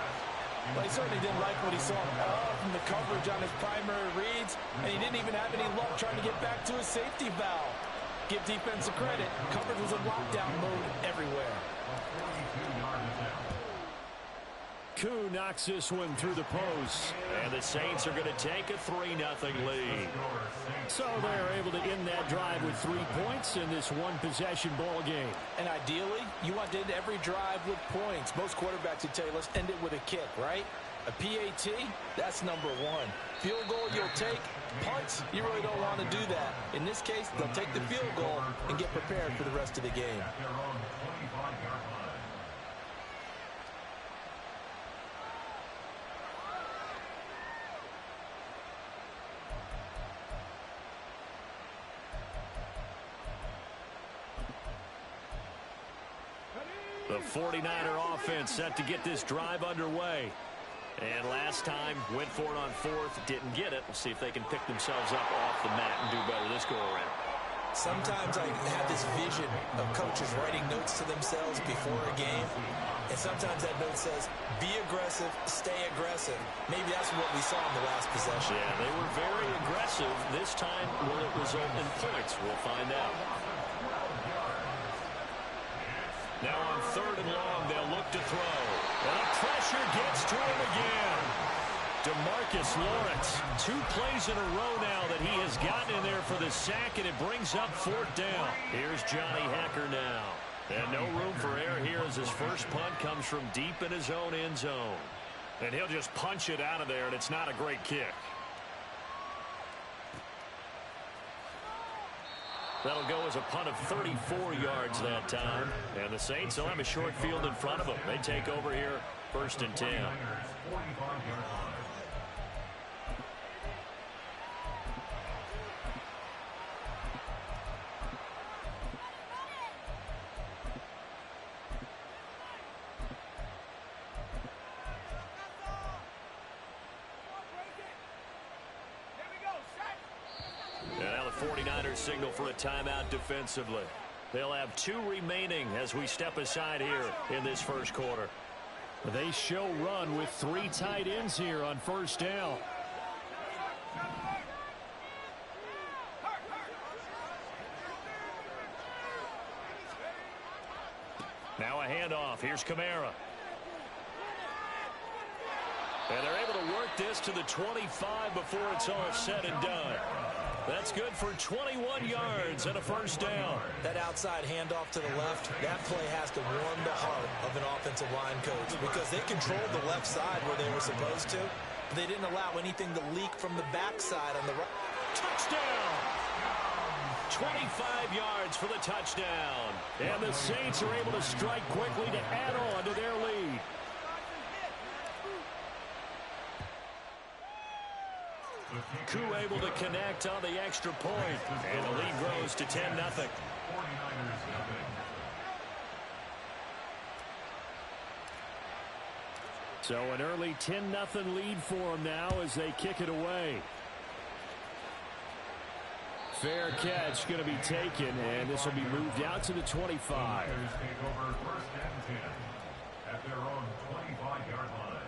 Well, he certainly didn't like what he saw from the coverage on his primary reads, and he didn't even have any luck trying to get back to his safety valve. Give defense a credit. Coverage was in lockdown mode everywhere. Koo knocks this one through the post. And the Saints are going to take a 3-0 lead. So they're able to end that drive with 3 points in this one-possession ball game. And ideally, you want to end every drive with points. Most quarterbacks would tell you, let's end it with a kick, right? A PAT, that's number one. Field goal, you'll take. Punts, you really don't want to do that. In this case, they'll take the field goal and get prepared for the rest of the game. The 49er offense set to get this drive underway. And last time, went for it on fourth, didn't get it. We'll see if they can pick themselves up off the mat and do better this go-around. Sometimes I have this vision of coaches writing notes to themselves before a game. And sometimes that note says, be aggressive, stay aggressive. Maybe that's what we saw in the last possession. Yeah, they were very aggressive. This time, will it result in points? We'll find out. Now on 3rd and long, they'll look to throw. And the pressure gets to him again. DeMarcus Lawrence, 2 plays in a row now that he has gotten in there for the sack, and it brings up 4th down. Here's Johnny Hacker now. And no room for error here as his first punt comes from deep in his own end zone. And he'll just punch it out of there, and it's not a great kick. That'll go as a punt of 34 yards that time. And the Saints will have a short field in front of them. They take over here, 1st and 10. Signal for a timeout defensively. They'll have 2 remaining as we step aside here in this first quarter. They show run with 3 tight ends here on 1st down. Now a handoff. Here's Kamara. And they're able to work this to the 25 before it's all said and done. That's good for 21 yards and a 1st down. That outside handoff to the left, that play has to warm the heart of an offensive line coach because they controlled the left side where they were supposed to, but they didn't allow anything to leak from the backside on the right. Touchdown! 25 yards for the touchdown. And the Saints are able to strike quickly to add on to their lead. Koo able to connect on the extra point. And the lead grows to 10-0. So an early 10-0 lead for them now as they kick it away. Fair catch going to be taken, and this will be moved out to the 25. At their own 25-yard line.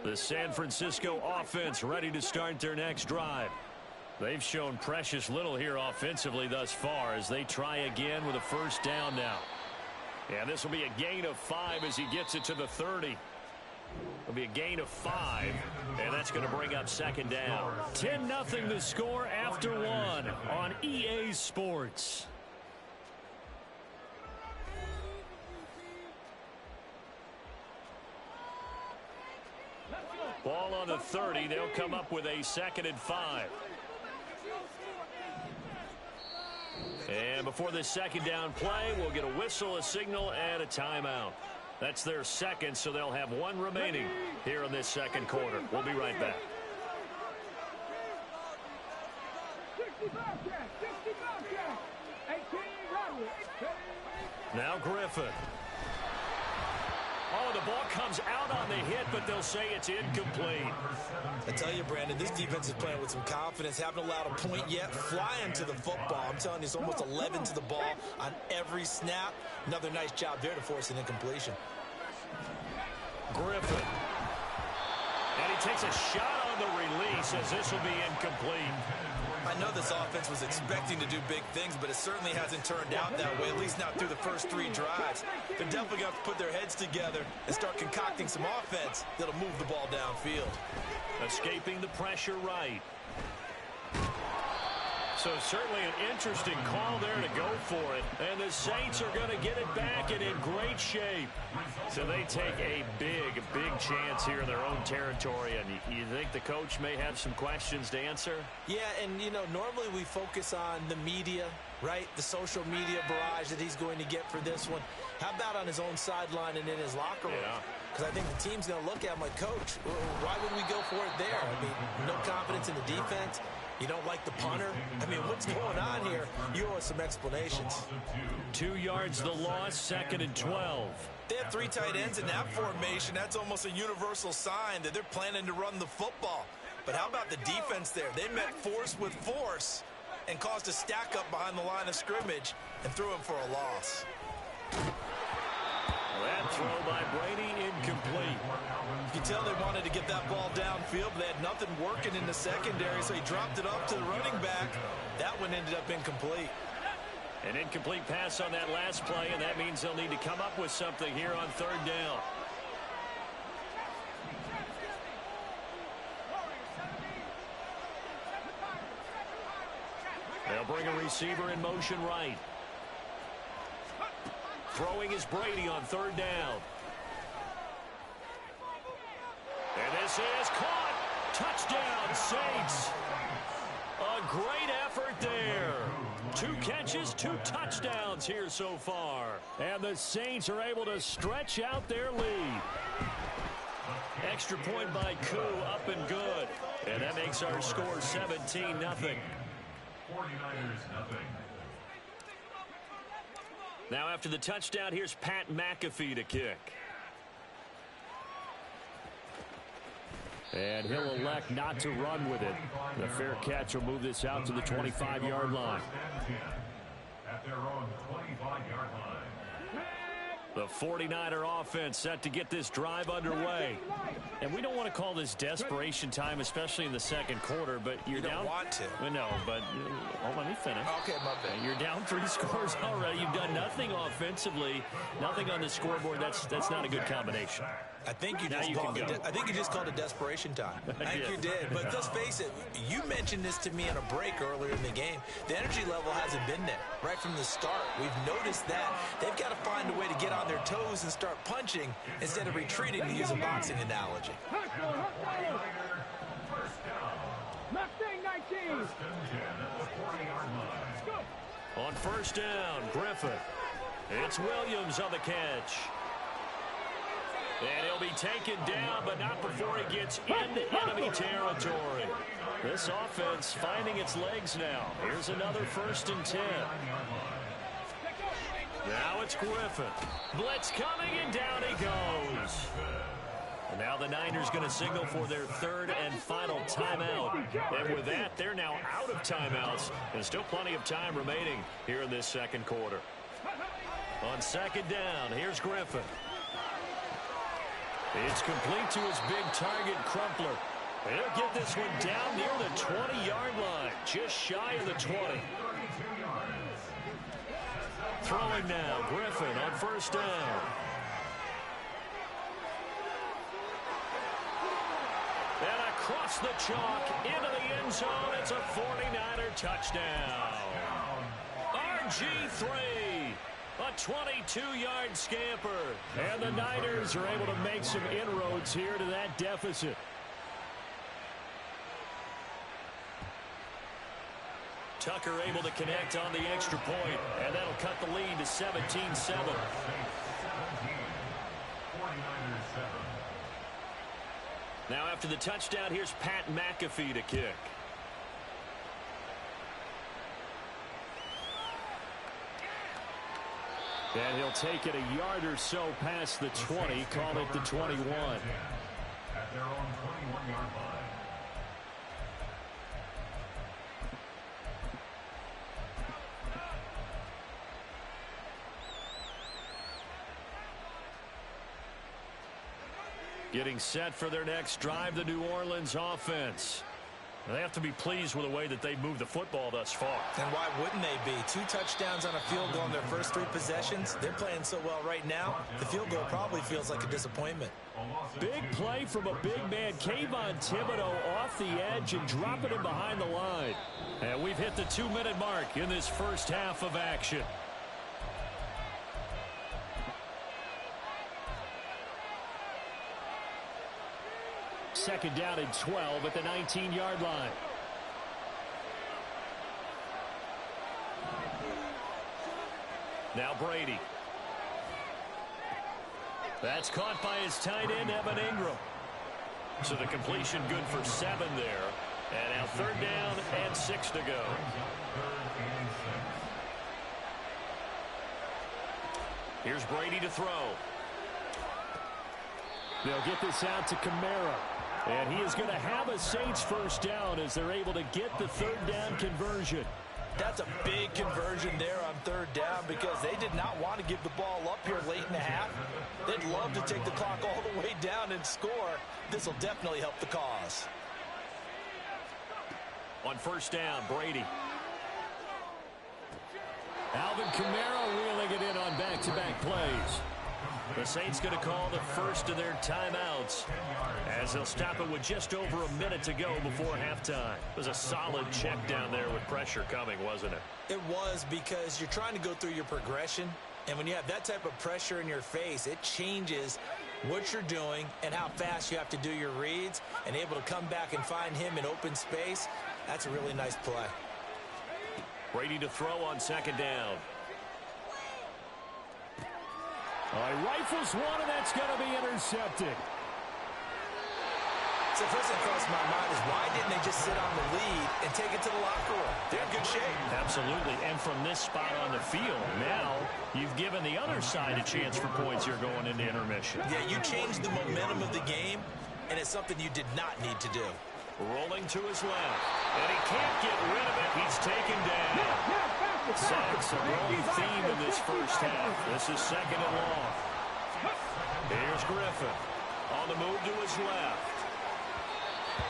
The San Francisco offense ready to start their next drive. They've shown precious little here offensively thus far as they try again with a 1st down now. And this will be a gain of 5 as he gets it to the 30. It'll be a gain of 5, and that's going to bring up 2nd down. 10-0 the score after 1 on EA Sports. Ball on the 30. They'll come up with a 2nd and 5. And before the 2nd down play, we'll get a whistle, a signal, and a timeout. That's their 2nd, so they'll have 1 remaining here in this 2nd quarter. We'll be right back. Now Griffin. Oh, the ball comes out on the hit, but they'll say it's incomplete. I tell you, Brandon, this defense is playing with some confidence. Haven't allowed a point yet. Flying to the football. I'm telling you, it's almost 11 to the ball on every snap. Another nice job there to force an incompletion. Griffin. And he takes a shot on the release as this will be incomplete. I know this offense was expecting to do big things, but it certainly hasn't turned out that way, at least not through the first 3 drives. They're definitely going to have to put their heads together and start concocting some offense that'll move the ball downfield. Escaping the pressure right. So certainly an interesting call there to go for it. And the Saints are going to get it back and in great shape. So they take a big chance here in their own territory. And you think the coach may have some questions to answer? Yeah, and, you know, normally we focus on the media, right? The social media barrage that he's going to get for this one. How about on his own sideline and in his locker room? Because I think the team's going to look at him like, Coach, why would we go for it there? I mean, no confidence in the defense. You don't like the punter? I mean, what's going on here? You owe us some explanations. 2 yards the loss, 2nd and 12. They have 3 tight ends in that formation. That's almost a universal sign that they're planning to run the football. But how about the defense there? They met force with force and caused a stack up behind the line of scrimmage and threw him for a loss. That throw by Brady incomplete. You can tell they wanted to get that ball downfield, but they had nothing working in the secondary, so he dropped it up to the running back. That one ended up incomplete. An incomplete pass on that last play, and that means they'll need to come up with something here on 3rd down. They'll bring a receiver in motion right. Throwing is Brady on 3rd down. And this is caught. Touchdown, Saints. A great effort there. 2 catches, 2 touchdowns here so far. And the Saints are able to stretch out their lead. Extra point by Koo, up and good. And that makes our score 17-0. 49ers, Now after the touchdown, here's Pat McAfee to kick. And he'll elect not to run with it. The fair catch will move this out to the 25-yard line. at their own 25-yard line. The 49er offense set to get this drive underway. And we don't want to call this desperation time, especially in the 2nd quarter, but you're down. You don't want to. No, but let me finish. Okay, my bad. You're down 3 scores already. You've done nothing offensively, nothing on the scoreboard. That's not a good combination. I think you just called it desperation time. I think you did. But let's face it, you mentioned this to me in a break earlier in the game. The energy level hasn't been there right from the start. We've noticed that. They've got to find a way to get on their toes and start punching instead of retreating, to use a boxing analogy. On 1st down, Griffin. It's Williams on the catch. And he'll be taken down, but not before he gets into enemy territory. This offense finding its legs now. Here's another 1st and 10. Now it's Griffin. Blitz coming, and down he goes. And now the Niners going to signal for their 3rd and final timeout. And with that, they're now out of timeouts. And still plenty of time remaining here in this 2nd quarter. On 2nd down, here's Griffin. It's complete to his big target, Crumpler. He'll get this one down near the 20-yard line, just shy of the 20. Throwing now, Griffin on 1st down. And across the chalk, into the end zone, it's a 49er touchdown. RG3. A 22-yard scamper. And the Niners are able to make some inroads here to that deficit. Tucker able to connect on the extra point, and that'll cut the lead to 17-7. Now after the touchdown, here's Pat McAfee to kick. And he'll take it a yard or so past the 20, call it the 21. At their own 21-yard line. Getting set for their next drive, the New Orleans offense. They have to be pleased with the way that they've moved the football thus far. And why wouldn't they be? 2 touchdowns on a field goal in their first 3 possessions. They're playing so well right now, the field goal probably feels like a disappointment. Big play from a big man. Kayvon Thibodeau off the edge and dropping him behind the line. And we've hit the 2-minute mark in this first half of action. Second down and 12 at the 19-yard line. Now Brady. That's caught by his tight end, Evan Ingram. So the completion good for 7 there. And now 3rd down and 6 to go. Here's Brady to throw. They'll get this out to Kamara. And he is going to have a Saints first down as they're able to get the 3rd down conversion. That's a big conversion there on 3rd down because they did not want to give the ball up here late in the half. They'd love to take the clock all the way down and score. This will definitely help the cause. On 1st down, Brady. Alvin Kamara reeling it in on back-to-back plays. The Saints going to call the first of their timeouts as they'll stop it with just over a minute to go before halftime. It was a solid check down there with pressure coming, wasn't it? It was, because you're trying to go through your progression, and when you have that type of pressure in your face, it changes what you're doing and how fast you have to do your reads, and able to come back and find him in open space. That's a really nice play. Brady to throw on 2nd down. Rifles one, and that's going to be intercepted. So first thing crossed my mind is, why didn't they just sit on the lead and take it to the locker room? They're in good shape. Absolutely, and from this spot on the field, now you've given the other side a chance for points here going into intermission. Yeah, you changed the momentum of the game, and it's something you did not need to do. Rolling to his left, and he can't get rid of it. He's taken down. Sacks a growing theme in this first half. This is 2nd and long. Here's Griffin on the move to his left.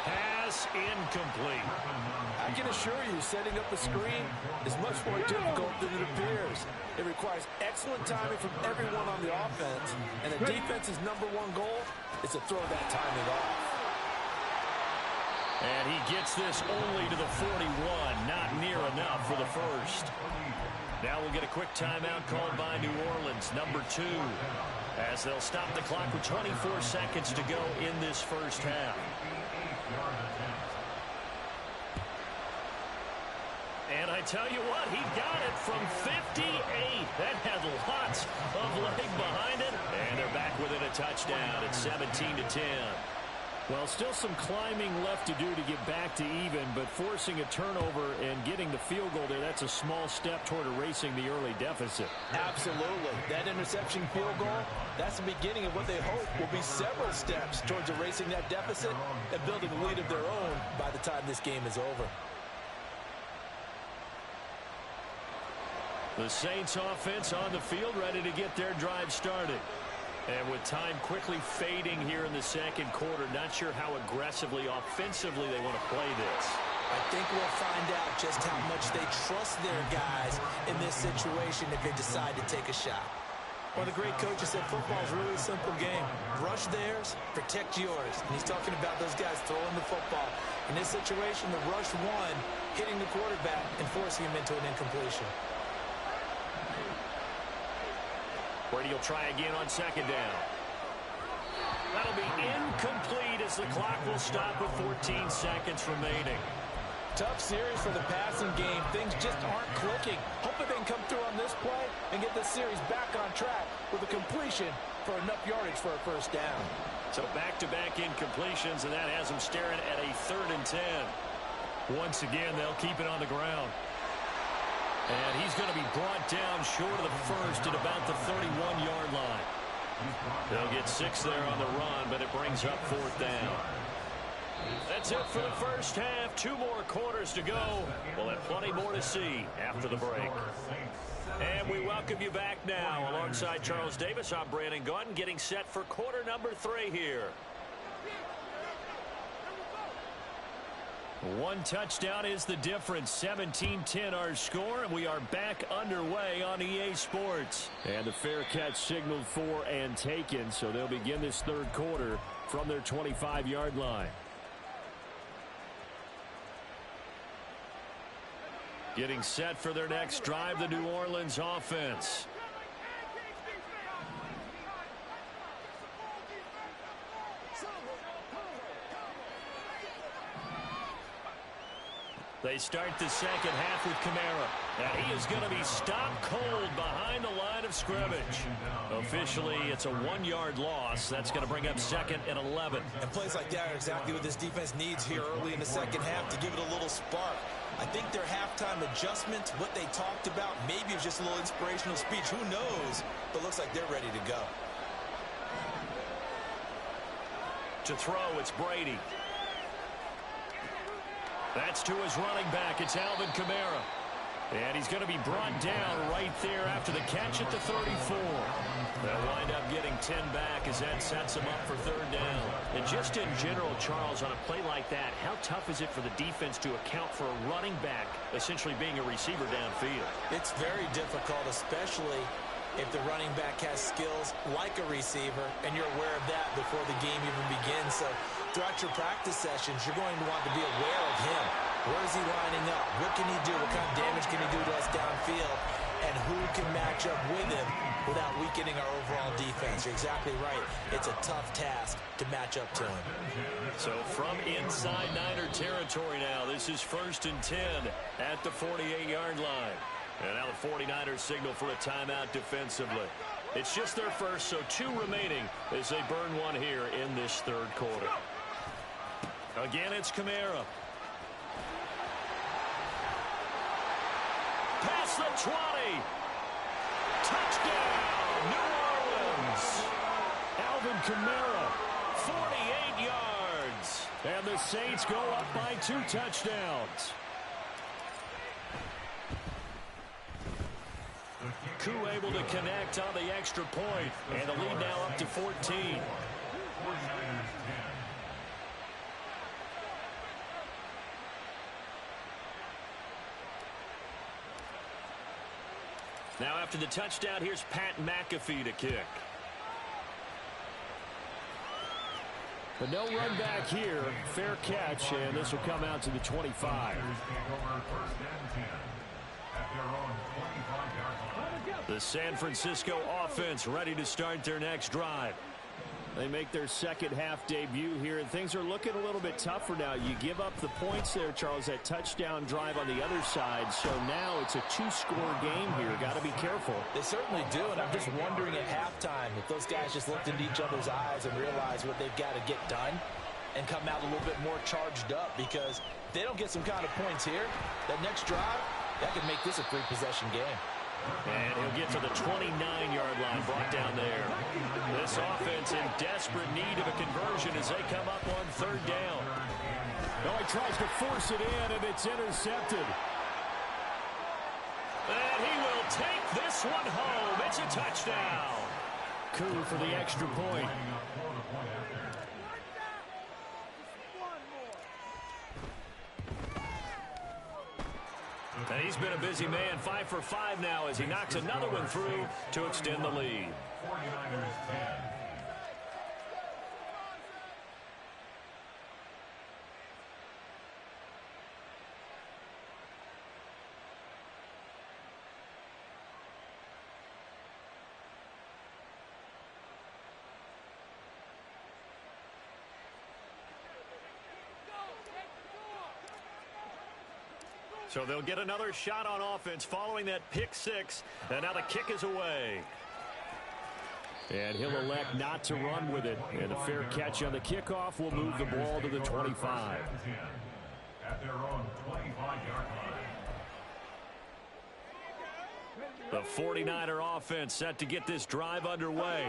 Pass incomplete. I can assure you, setting up a screen is much more difficult than it appears. It requires excellent timing from everyone on the offense, and the defense's #1 goal is to throw that timing off. And he gets this only to the 41, not near enough for the first. Now we'll get a quick timeout called by New Orleans, #2, as they'll stop the clock with 24 seconds to go in this first half. And I tell you what, he got it from 58. That had lots of leg behind it. And they're back within a touchdown at 17-10. Well, still some climbing left to do to get back to even, but forcing a turnover and getting the field goal there, that's a small step toward erasing the early deficit. Absolutely. That interception field goal, that's the beginning of what they hope will be several steps towards erasing that deficit and building a lead of their own by the time this game is over. The Saints offense on the field, ready to get their drive started. And with time quickly fading here in the 2nd quarter, not sure how aggressively, offensively they want to play this. I think we'll find out just how much they trust their guys in this situation if they decide to take a shot. One of the great coaches said football's really a simple game. Rush theirs, protect yours. And he's talking about those guys throwing the football. In this situation, the rush one, hitting the quarterback and forcing him into an incompletion. Brady will try again on 2nd down. That'll be incomplete as the clock will stop with 14 seconds remaining. Tough series for the passing game. Things just aren't clicking. Hoping they can come through on this play and get this series back on track with a completion for enough yardage for a first down. So back-to-back incompletions, and that has them staring at a 3rd and 10. Once again, they'll keep it on the ground. And he's going to be brought down short of the first at about the 31-yard line. They'll get 6 there on the run, but it brings up 4th down. That's it for the first half. 2 more quarters to go. We'll have plenty more to see after the break. And we welcome you back now. Alongside Charles Davis, I'm Brandon Gaudin, getting set for quarter number 3 here. 1 touchdown is the difference. 17-10 our score, and we are back underway on EA Sports. And the fair catch signaled for and taken, so they'll begin this 3rd quarter from their 25-yard line. Getting set for their next drive, the New Orleans offense. They start the second half with Kamara. And he is going to be stopped cold behind the line of scrimmage. Officially, it's a 1-yard loss. That's going to bring up 2nd and 11. And plays like that are exactly what this defense needs here early in the second half to give it a little spark. I think their halftime adjustments, what they talked about, maybe it was just a little inspirational speech. Who knows? But looks like they're ready to go. To throw, it's Brady. That's to his running back. It's Alvin Kamara. And he's going to be brought down right there after the catch at the 34. They'll wind up getting 10 back as that sets him up for 3rd down. And just in general, Charles, on a play like that, how tough is it for the defense to account for a running back essentially being a receiver downfield? It's very difficult, especially if the running back has skills like a receiver, and you're aware of that before the game even begins. So throughout your practice sessions, you're going to want to be aware of him. Where is he lining up? What can he do? What kind of damage can he do to us downfield? And who can match up with him without weakening our overall defense? You're exactly right. It's a tough task to match up to him. So from inside Niner territory now, this is 1st and 10 at the 48-yard line. And now the 49ers signal for a timeout defensively. It's just their first, so 2 remaining as they burn 1 here in this 3rd quarter. Again, it's Kamara. Past the 20. Touchdown, New Orleans. Alvin Kamara, 48 yards. And the Saints go up by 2 touchdowns. Koo able to connect on the extra point, and the lead now up to 14. Now after the touchdown, here's Pat McAfee to kick. But no run back here. Fair catch, and this will come out to the 25. The San Francisco offense ready to start their next drive. They make their second half debut here, and things are looking a little bit tougher now. You give up the points there, Charles, that touchdown drive on the other side. So now it's a 2-score game here. Got to be careful. They certainly do, and I'm just wondering at halftime if those guys just looked into each other's eyes and realized what they've got to get done and come out a little bit more charged up, because if they don't get some kind of points here, that next drive, that could make this a 3-possession game. And he'll get to the 29-yard line, brought down there. This offense in desperate need of a conversion as they come up on 3rd down. No, he tries to force it in, and it's intercepted. And he will take this one home. It's a touchdown. Koo for the extra point. And he's been a busy man, 5 for 5 now as he knocks another one through to extend the lead. 49ers 10. So they'll get another shot on offense following that pick 6. And now the kick is away. And he'll elect not to run with it. And a fair catch on the kickoff will move the ball to the 25. At their own 25-yard line. The 49er offense set to get this drive underway.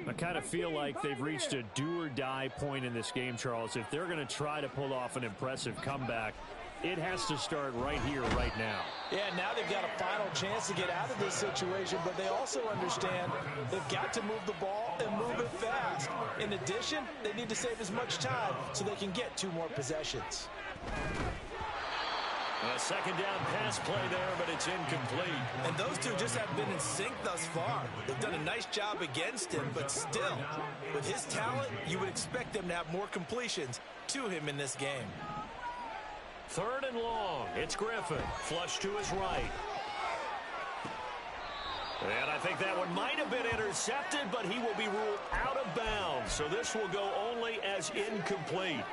I kind of feel like they've reached a do-or-die point in this game, Charles. If they're going to try to pull off an impressive comeback, it has to start right here, right now. Yeah, now they've got a final chance to get out of this situation, but they also understand they've got to move the ball and move it fast. In addition, they need to save as much time so they can get 2 more possessions. A second down pass play there, but it's incomplete. And those two just have been in sync thus far. They've done a nice job against him, but still, with his talent, you would expect them to have more completions to him in this game. 3rd and long. It's Griffin. Flush to his right. And I think that one might have been intercepted, but he will be ruled out of bounds. So this will go only as incomplete.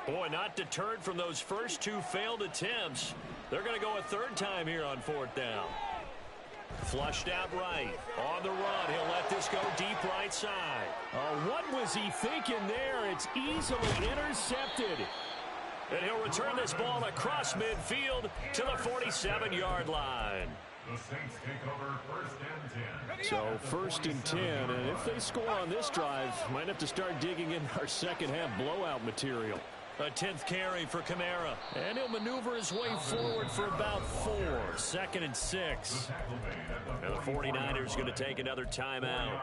Boy, not deterred from those first 2 failed attempts. They're going to go a 3rd time here on 4th down. Flushed out right. On the run. He'll let this go deep right side. What was he thinking there? It's easily intercepted. And he'll return this ball across midfield to the 47-yard line. The Saints take over 1st and 10. So 1st and 10, and if they score on this drive, might have to start digging in our second half blowout material. A 10th carry for Kamara. And he'll maneuver his way forward for about 4. 2nd and 6. And the 49ers going to take another timeout.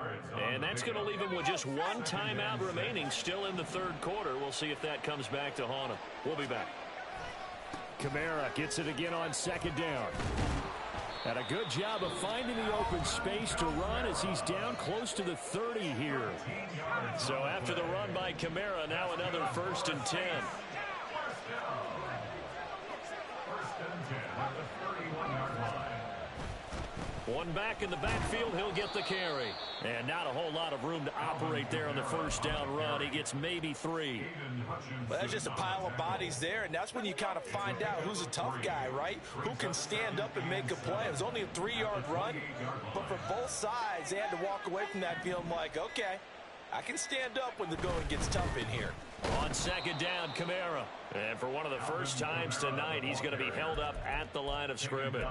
And that's going to leave them with just 1 timeout remaining still in the 3rd quarter. We'll see if that comes back to haunt them. We'll be back. Kamara gets it again on 2nd down. And a good job of finding the open space to run as he's down close to the 30 here. So after the run by Kamara, now another 1st and 10. 1st and 10 at the 31-yard line. One back in the backfield, he'll get the carry. And not a whole lot of room to operate there on the 1st down run. He gets maybe 3. Well, that's just a pile of bodies there, and that's when you kind of find out who's a tough guy, right? Who can stand up and make a play. It was only a 3-yard run, but for both sides, they had to walk away from that feeling like, okay, I can stand up when the going gets tough in here. On 2nd down, Kamara. And for one of the first times tonight, he's going to be held up at the line of scrimmage.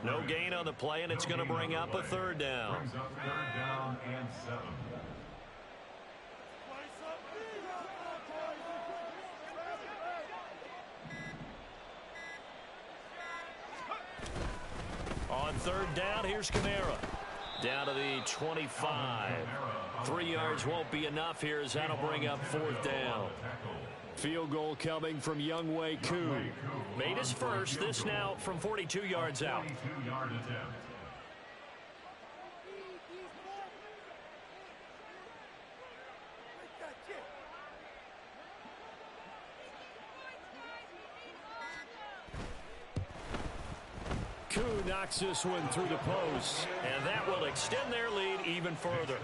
No gain on the play, and it's going to bring up a 3rd down. Brings up 3rd down and 7. On 3rd down, here's Kamara. Down to the 25. 3 yards won't be enough here as that'll bring up 4th down. Field goal coming from Younghoe Koo. Made his first, this now from 42 yards out. 42-yard attempt. Koo knocks this one through the post. And that will extend their lead even further.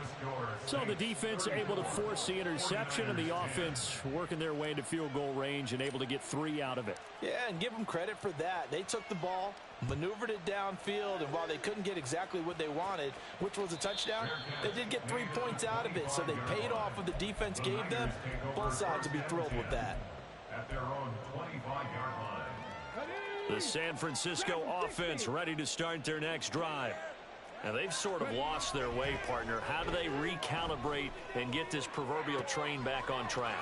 So the defense able to force the interception, and the offense working their way into field goal range and able to get 3 out of it. Yeah, and give them credit for that. They took the ball, maneuvered it downfield, and while they couldn't get exactly what they wanted, which was a touchdown, they did get 3 points out of it. So they paid off what the defense gave them. Both sides would be thrilled with that. At their own 25-yard line. The San Francisco offense ready to start their next drive. Now, they've sort of lost their way, partner. How do they recalibrate and get this proverbial train back on track?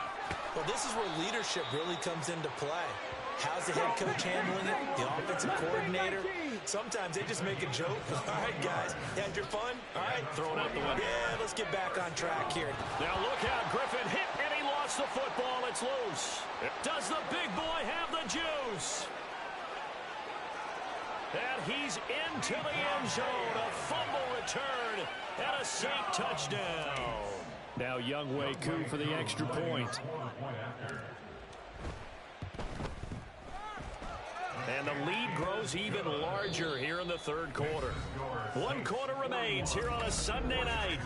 Well, this is where leadership really comes into play. How's the head coach handling it? The offensive coordinator? Sometimes they just make a joke. All right, guys, had your fun? All right, Throwing out the window. Yeah, let's get back on track here. Now look out, Griffin hit and he lost the football. It's loose. Does the big boy have the juice? And he's into the end zone. A fumble return and a Saint touchdown. Now Younghoe Koo for the extra point. And the lead grows even larger here in the 3rd quarter. 1 quarter remains here on a Sunday night.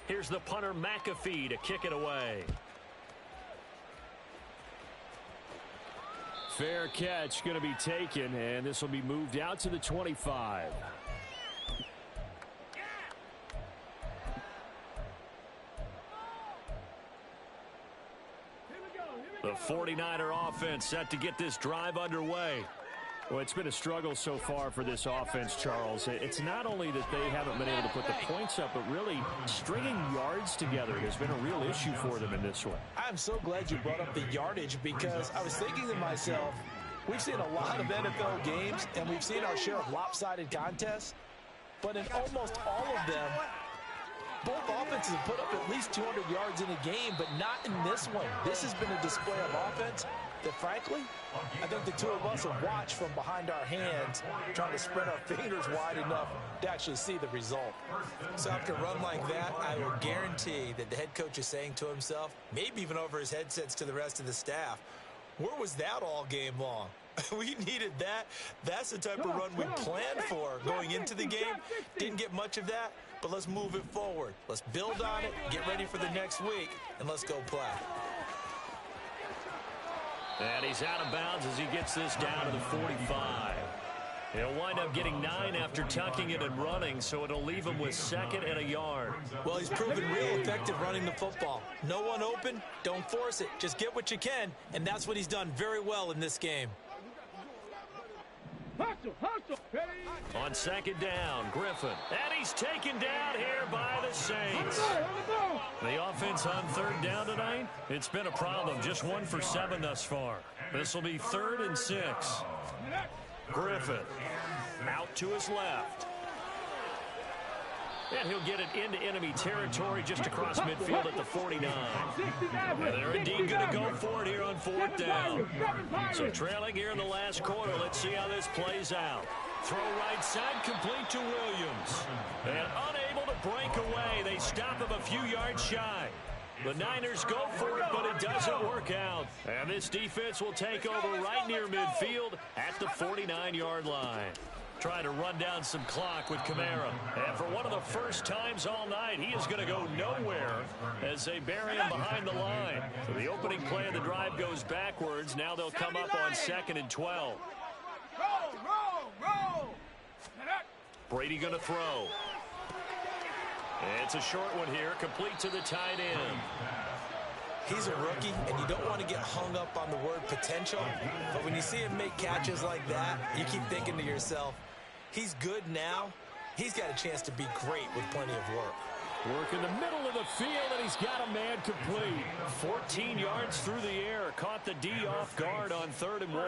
Here's the punter McAfee to kick it away. Fair catch going to be taken, and this will be moved out to the 25. The 49er offense set to get this drive underway. Well, it's been a struggle so far for this offense, Charles. It's not only that they haven't been able to put the points up, but really stringing yards together has been a real issue for them in this one. I'm so glad you brought up the yardage because I was thinking to myself, we've seen a lot of NFL games, and we've seen our share of lopsided contests, but in almost all of them, both offenses have put up at least 200 yards in a game, but not in this one. This has been a display of offense that, frankly, I think the two of us have watched from behind our hands, trying to spread our fingers wide enough to actually see the result. So after a run like that, I will guarantee that the head coach is saying to himself, maybe even over his headsets to the rest of the staff, where was that all game long? We needed that. That's the type of run we planned for going into the game. Didn't get much of that, but let's move it forward. Let's build on it, get ready for the next week, and let's go play. And he's out of bounds as he gets this down to the 45. He'll wind up getting 9 after tucking it and running, so it'll leave him with 2nd and a yard. Well, he's proven real effective running the football. No one open, don't force it. Just get what you can, and that's what he's done very well in this game. On 2nd down, Griffin. And he's taken down here by the Saints. The offense on 3rd down tonight, it's been a problem. Just 1 for 7 thus far. This will be 3rd and 6. Griffin out to his left. And he'll get it into enemy territory just across midfield at the 49. And they're indeed going to go for it here on 4th down. So trailing here in the last quarter. Let's see how this plays out. Throw right side, complete to Williams. And unable to break away. They stop him a few yards shy. The Niners go for it, but it doesn't work out. And this defense will take over right near midfield at the 49-yard line. Trying to run down some clock with Kamara. And for one of the first times all night, he is going to go nowhere as they bury him behind the line. So the opening play of the drive goes backwards. Now they'll come up on 2nd and 12. Roll. Brady going to throw. It's a short one here, complete to the tight end. He's a rookie, and you don't want to get hung up on the word potential. But when you see him make catches like that, you keep thinking to yourself, he's good now. He's got a chance to be great with plenty of work. Work in the middle of the field, and he's got a man complete. 14 yards through the air. Caught the D off guard on 3rd and 1.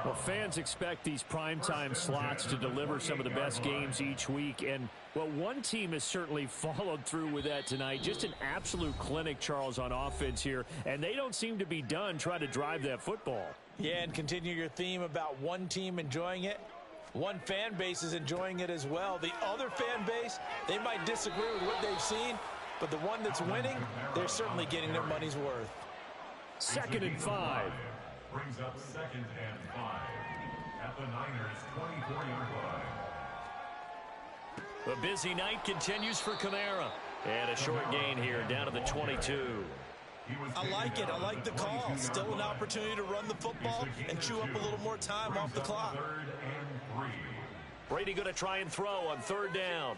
Well, fans expect these primetime slots to deliver some of the best games each week. And, well, one team has certainly followed through with that tonight. Just an absolute clinic, Charles, on offense here. And they don't seem to be done trying to drive that football. Yeah, and continue your theme about one team enjoying it. One fan base is enjoying it as well. The other fan base, they might disagree with what they've seen, but the one that's winning, they're certainly getting their money's worth. 2nd and 5. Brings up 2nd and 5 at the Niners' 24-yard line. The busy night continues for Kamara. And a short gain here down to the 22. I like it. I like the call. Still an opportunity to run the football and chew up a little more time off the clock. Brady going to try and throw on 3rd down.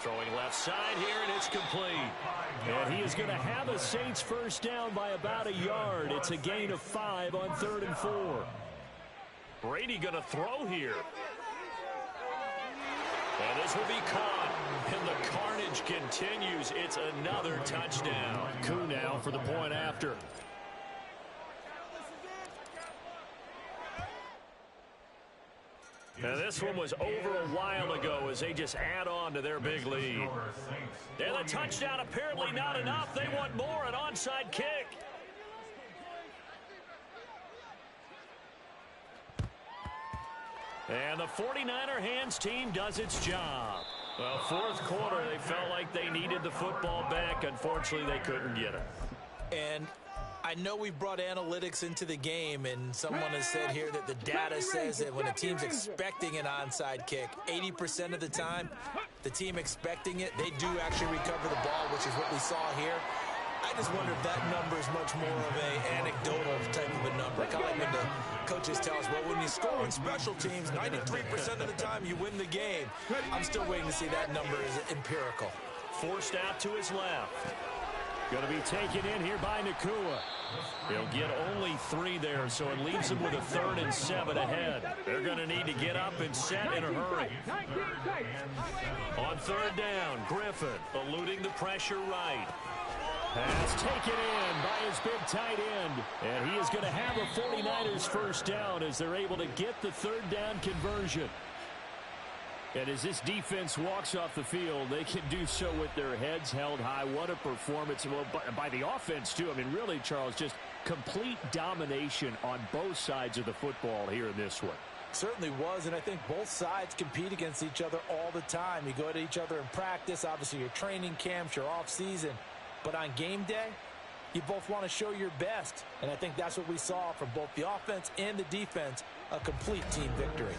Throwing left side here, and it's complete. And he is going to have a Saints first down by about a yard. It's a gain of 5 on 3rd and 4. Brady going to throw here. And this will be caught. And the carnage continues. It's another touchdown. Coup now for the point after. Now this one was over a while ago as they just add on to their big lead. And the touchdown apparently not enough. They want more, an onside kick. And the 49er hands team does its job. Well, 4th quarter, they felt like they needed the football back. Unfortunately, they couldn't get it. And I know we brought analytics into the game, and someone has said here that the data says that when a team's expecting an onside kick, 80% of the time, the team expecting it, they do actually recover the ball, which is what we saw here. I just wonder if that number is much more of an anecdotal type of a number. Kind of like when the coaches tell us, well, when you score on special teams, 93% of the time you win the game. I'm still waiting to see that number is empirical. Forced out to his left. Going to be taken in here by Nakua. They'll get only 3 there, so it leaves them with a 3rd and 7 ahead. They're going to need to get up and set in a hurry. On 3rd down, Griffin eluding the pressure right. Pass taken in by his big tight end. And he is going to have a 49ers first down as they're able to get the 3rd down conversion. And as this defense walks off the field, they can do so with their heads held high. What a performance. Well, by the offense, too. I mean, really, Charles, just complete domination on both sides of the football here in this one. Certainly was, and I think both sides compete against each other all the time. You go to each other in practice, obviously your training camps, your off-season. But on game day, you both want to show your best. And I think that's what we saw from both the offense and the defense, a complete team victory.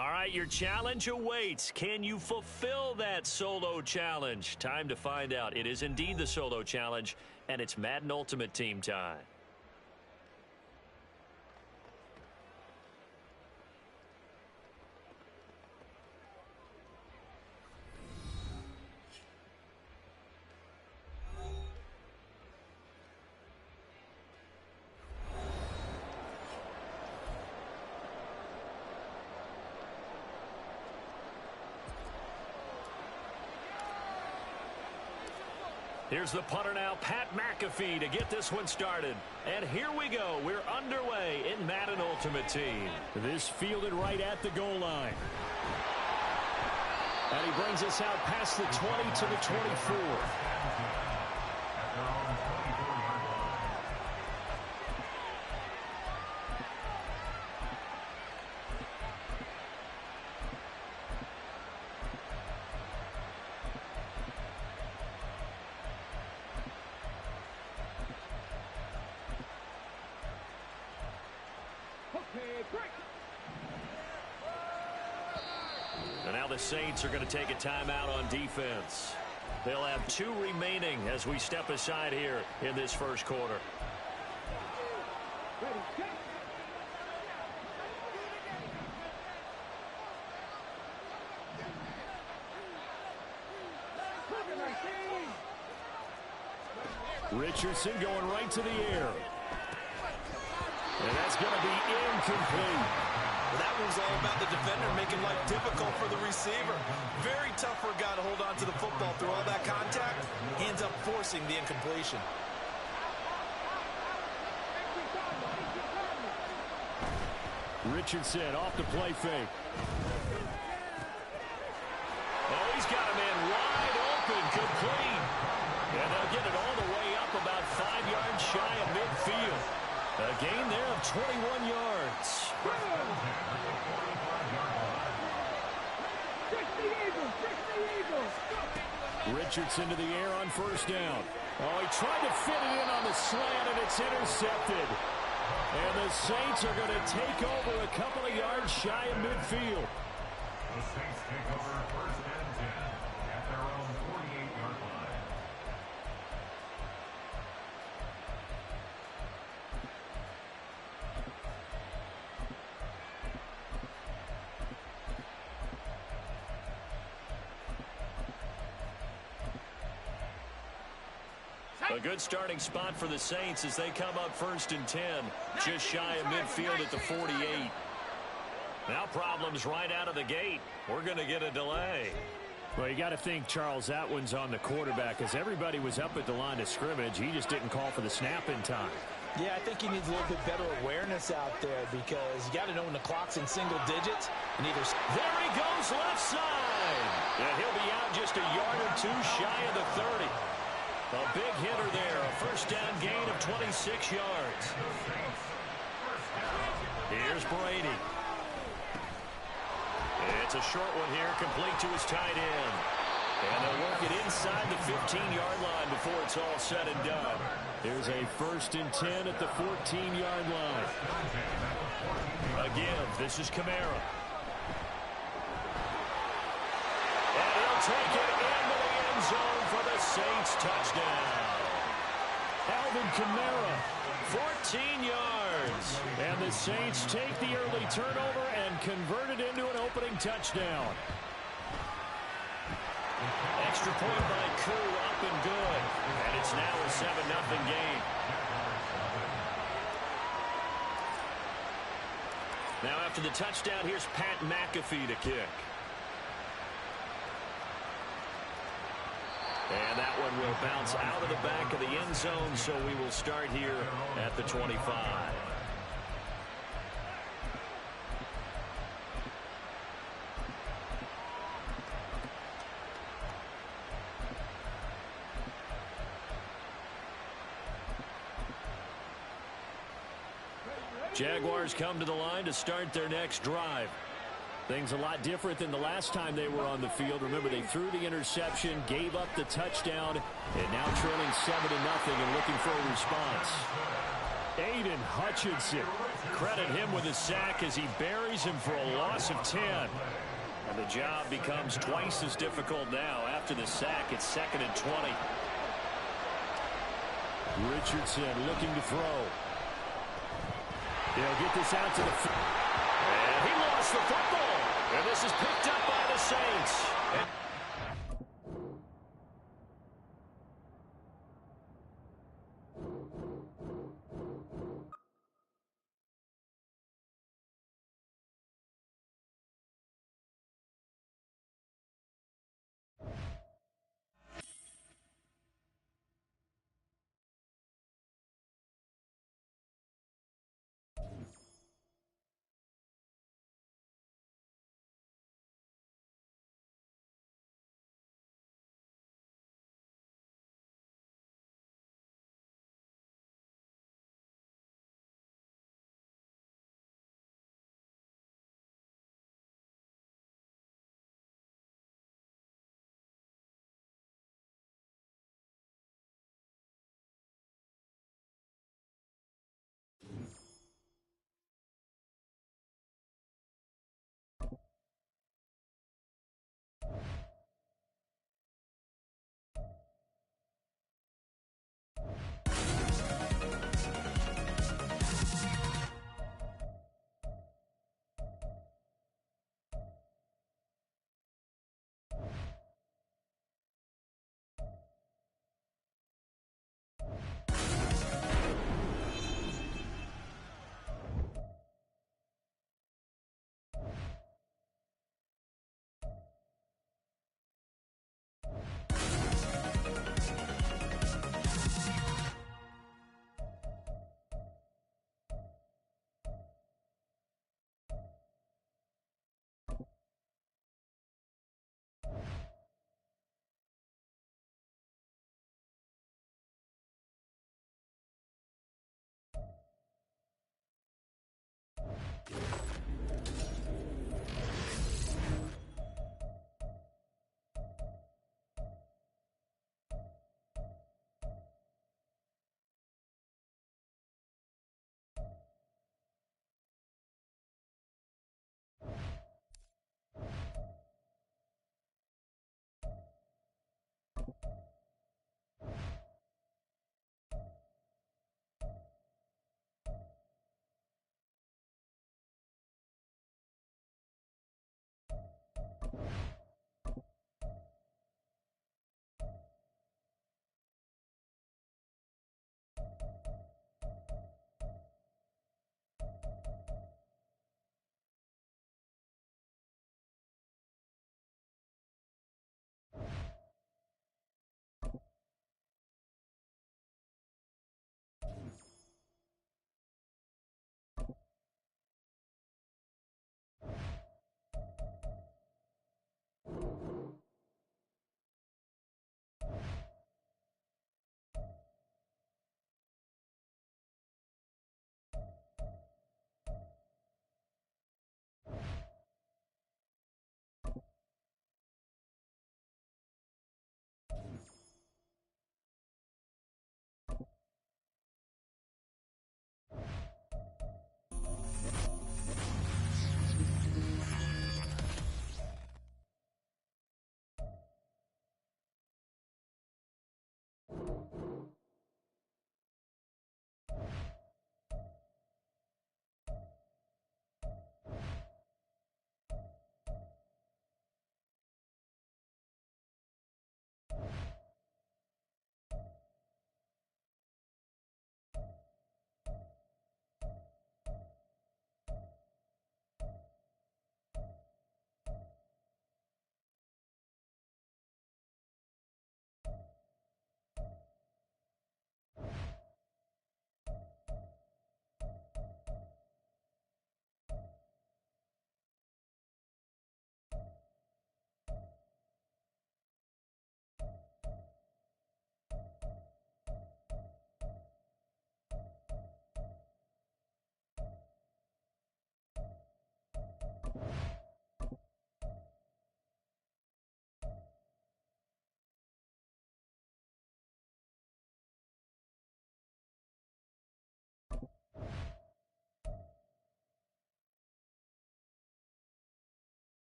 All right, your challenge awaits. Can you fulfill that solo challenge? Time to find out. It is indeed the solo challenge, and it's Madden Ultimate Team time. Here's the punter now, Pat McAfee, to get this one started. And here we go. We're underway in Madden Ultimate Team. This fielded right at the goal line. And he brings us out past the 20 to the 24. And now the Saints are going to take a timeout on defense. They'll have 2 remaining as we step aside here in this first quarter. Richardson going right to the air. And that's going to be incomplete. Well, that one's all about the defender making life difficult for the receiver. Very tough for a guy to hold on to the football through all that contact. He ends up forcing the incompletion. Richardson off the play fake. Oh, he's got a man wide open, complete. And they'll get it all the way up about 5 yards shy of midfield. A gain there of 21 yards. Richardson to the air on first down. Oh, he tried to fit it in on the slant, and it's intercepted. And the Saints are going to take over a couple of yards shy of midfield. The Saints take over first and 10 at their own 48-yard line. A good starting spot for the Saints as they come up first and 10, just shy of midfield at the 48. Now problems right out of the gate. We're going to get a delay. Well, you got to think, Charles, that one's on the quarterback, as everybody was up at the line of scrimmage. He just didn't call for the snap in time. Yeah, I think he needs a little bit better awareness out there because you got to know when the clock's in single digits. And either there he goes left side. And he'll be out just a yard or 2 shy of the 30. A big hitter there, a first down gain of 26 yards. Here's Brady. It's a short one here, complete to his tight end. And they'll work it inside the 15-yard line before it's all said and done. There's a first and 10 at the 14-yard line. A give. This is Kamara. And he'll take it into the end zone for the Saints touchdown. Alvin Kamara. 14 yards. And the Saints take the early turnover and convert it into an opening touchdown. Extra point by Koo, up and good. And it's now a 7-0 game. Now after the touchdown, here's Pat McAfee to kick. And that one will bounce out of the back of the end zone, so we will start here at the 25. Jaguars come to the line to start their next drive. Things a lot different than the last time they were on the field. Remember, they threw the interception, gave up the touchdown, and now trailing 7-0 and looking for a response. Aiden Hutchinson. Credit him with a sack as he buries him for a loss of 10. And the job becomes twice as difficult now. After the sack, it's 2nd and 20. Richardson looking to throw. They'll get this out to the field. And he lost the football. And this is picked up by the Saints.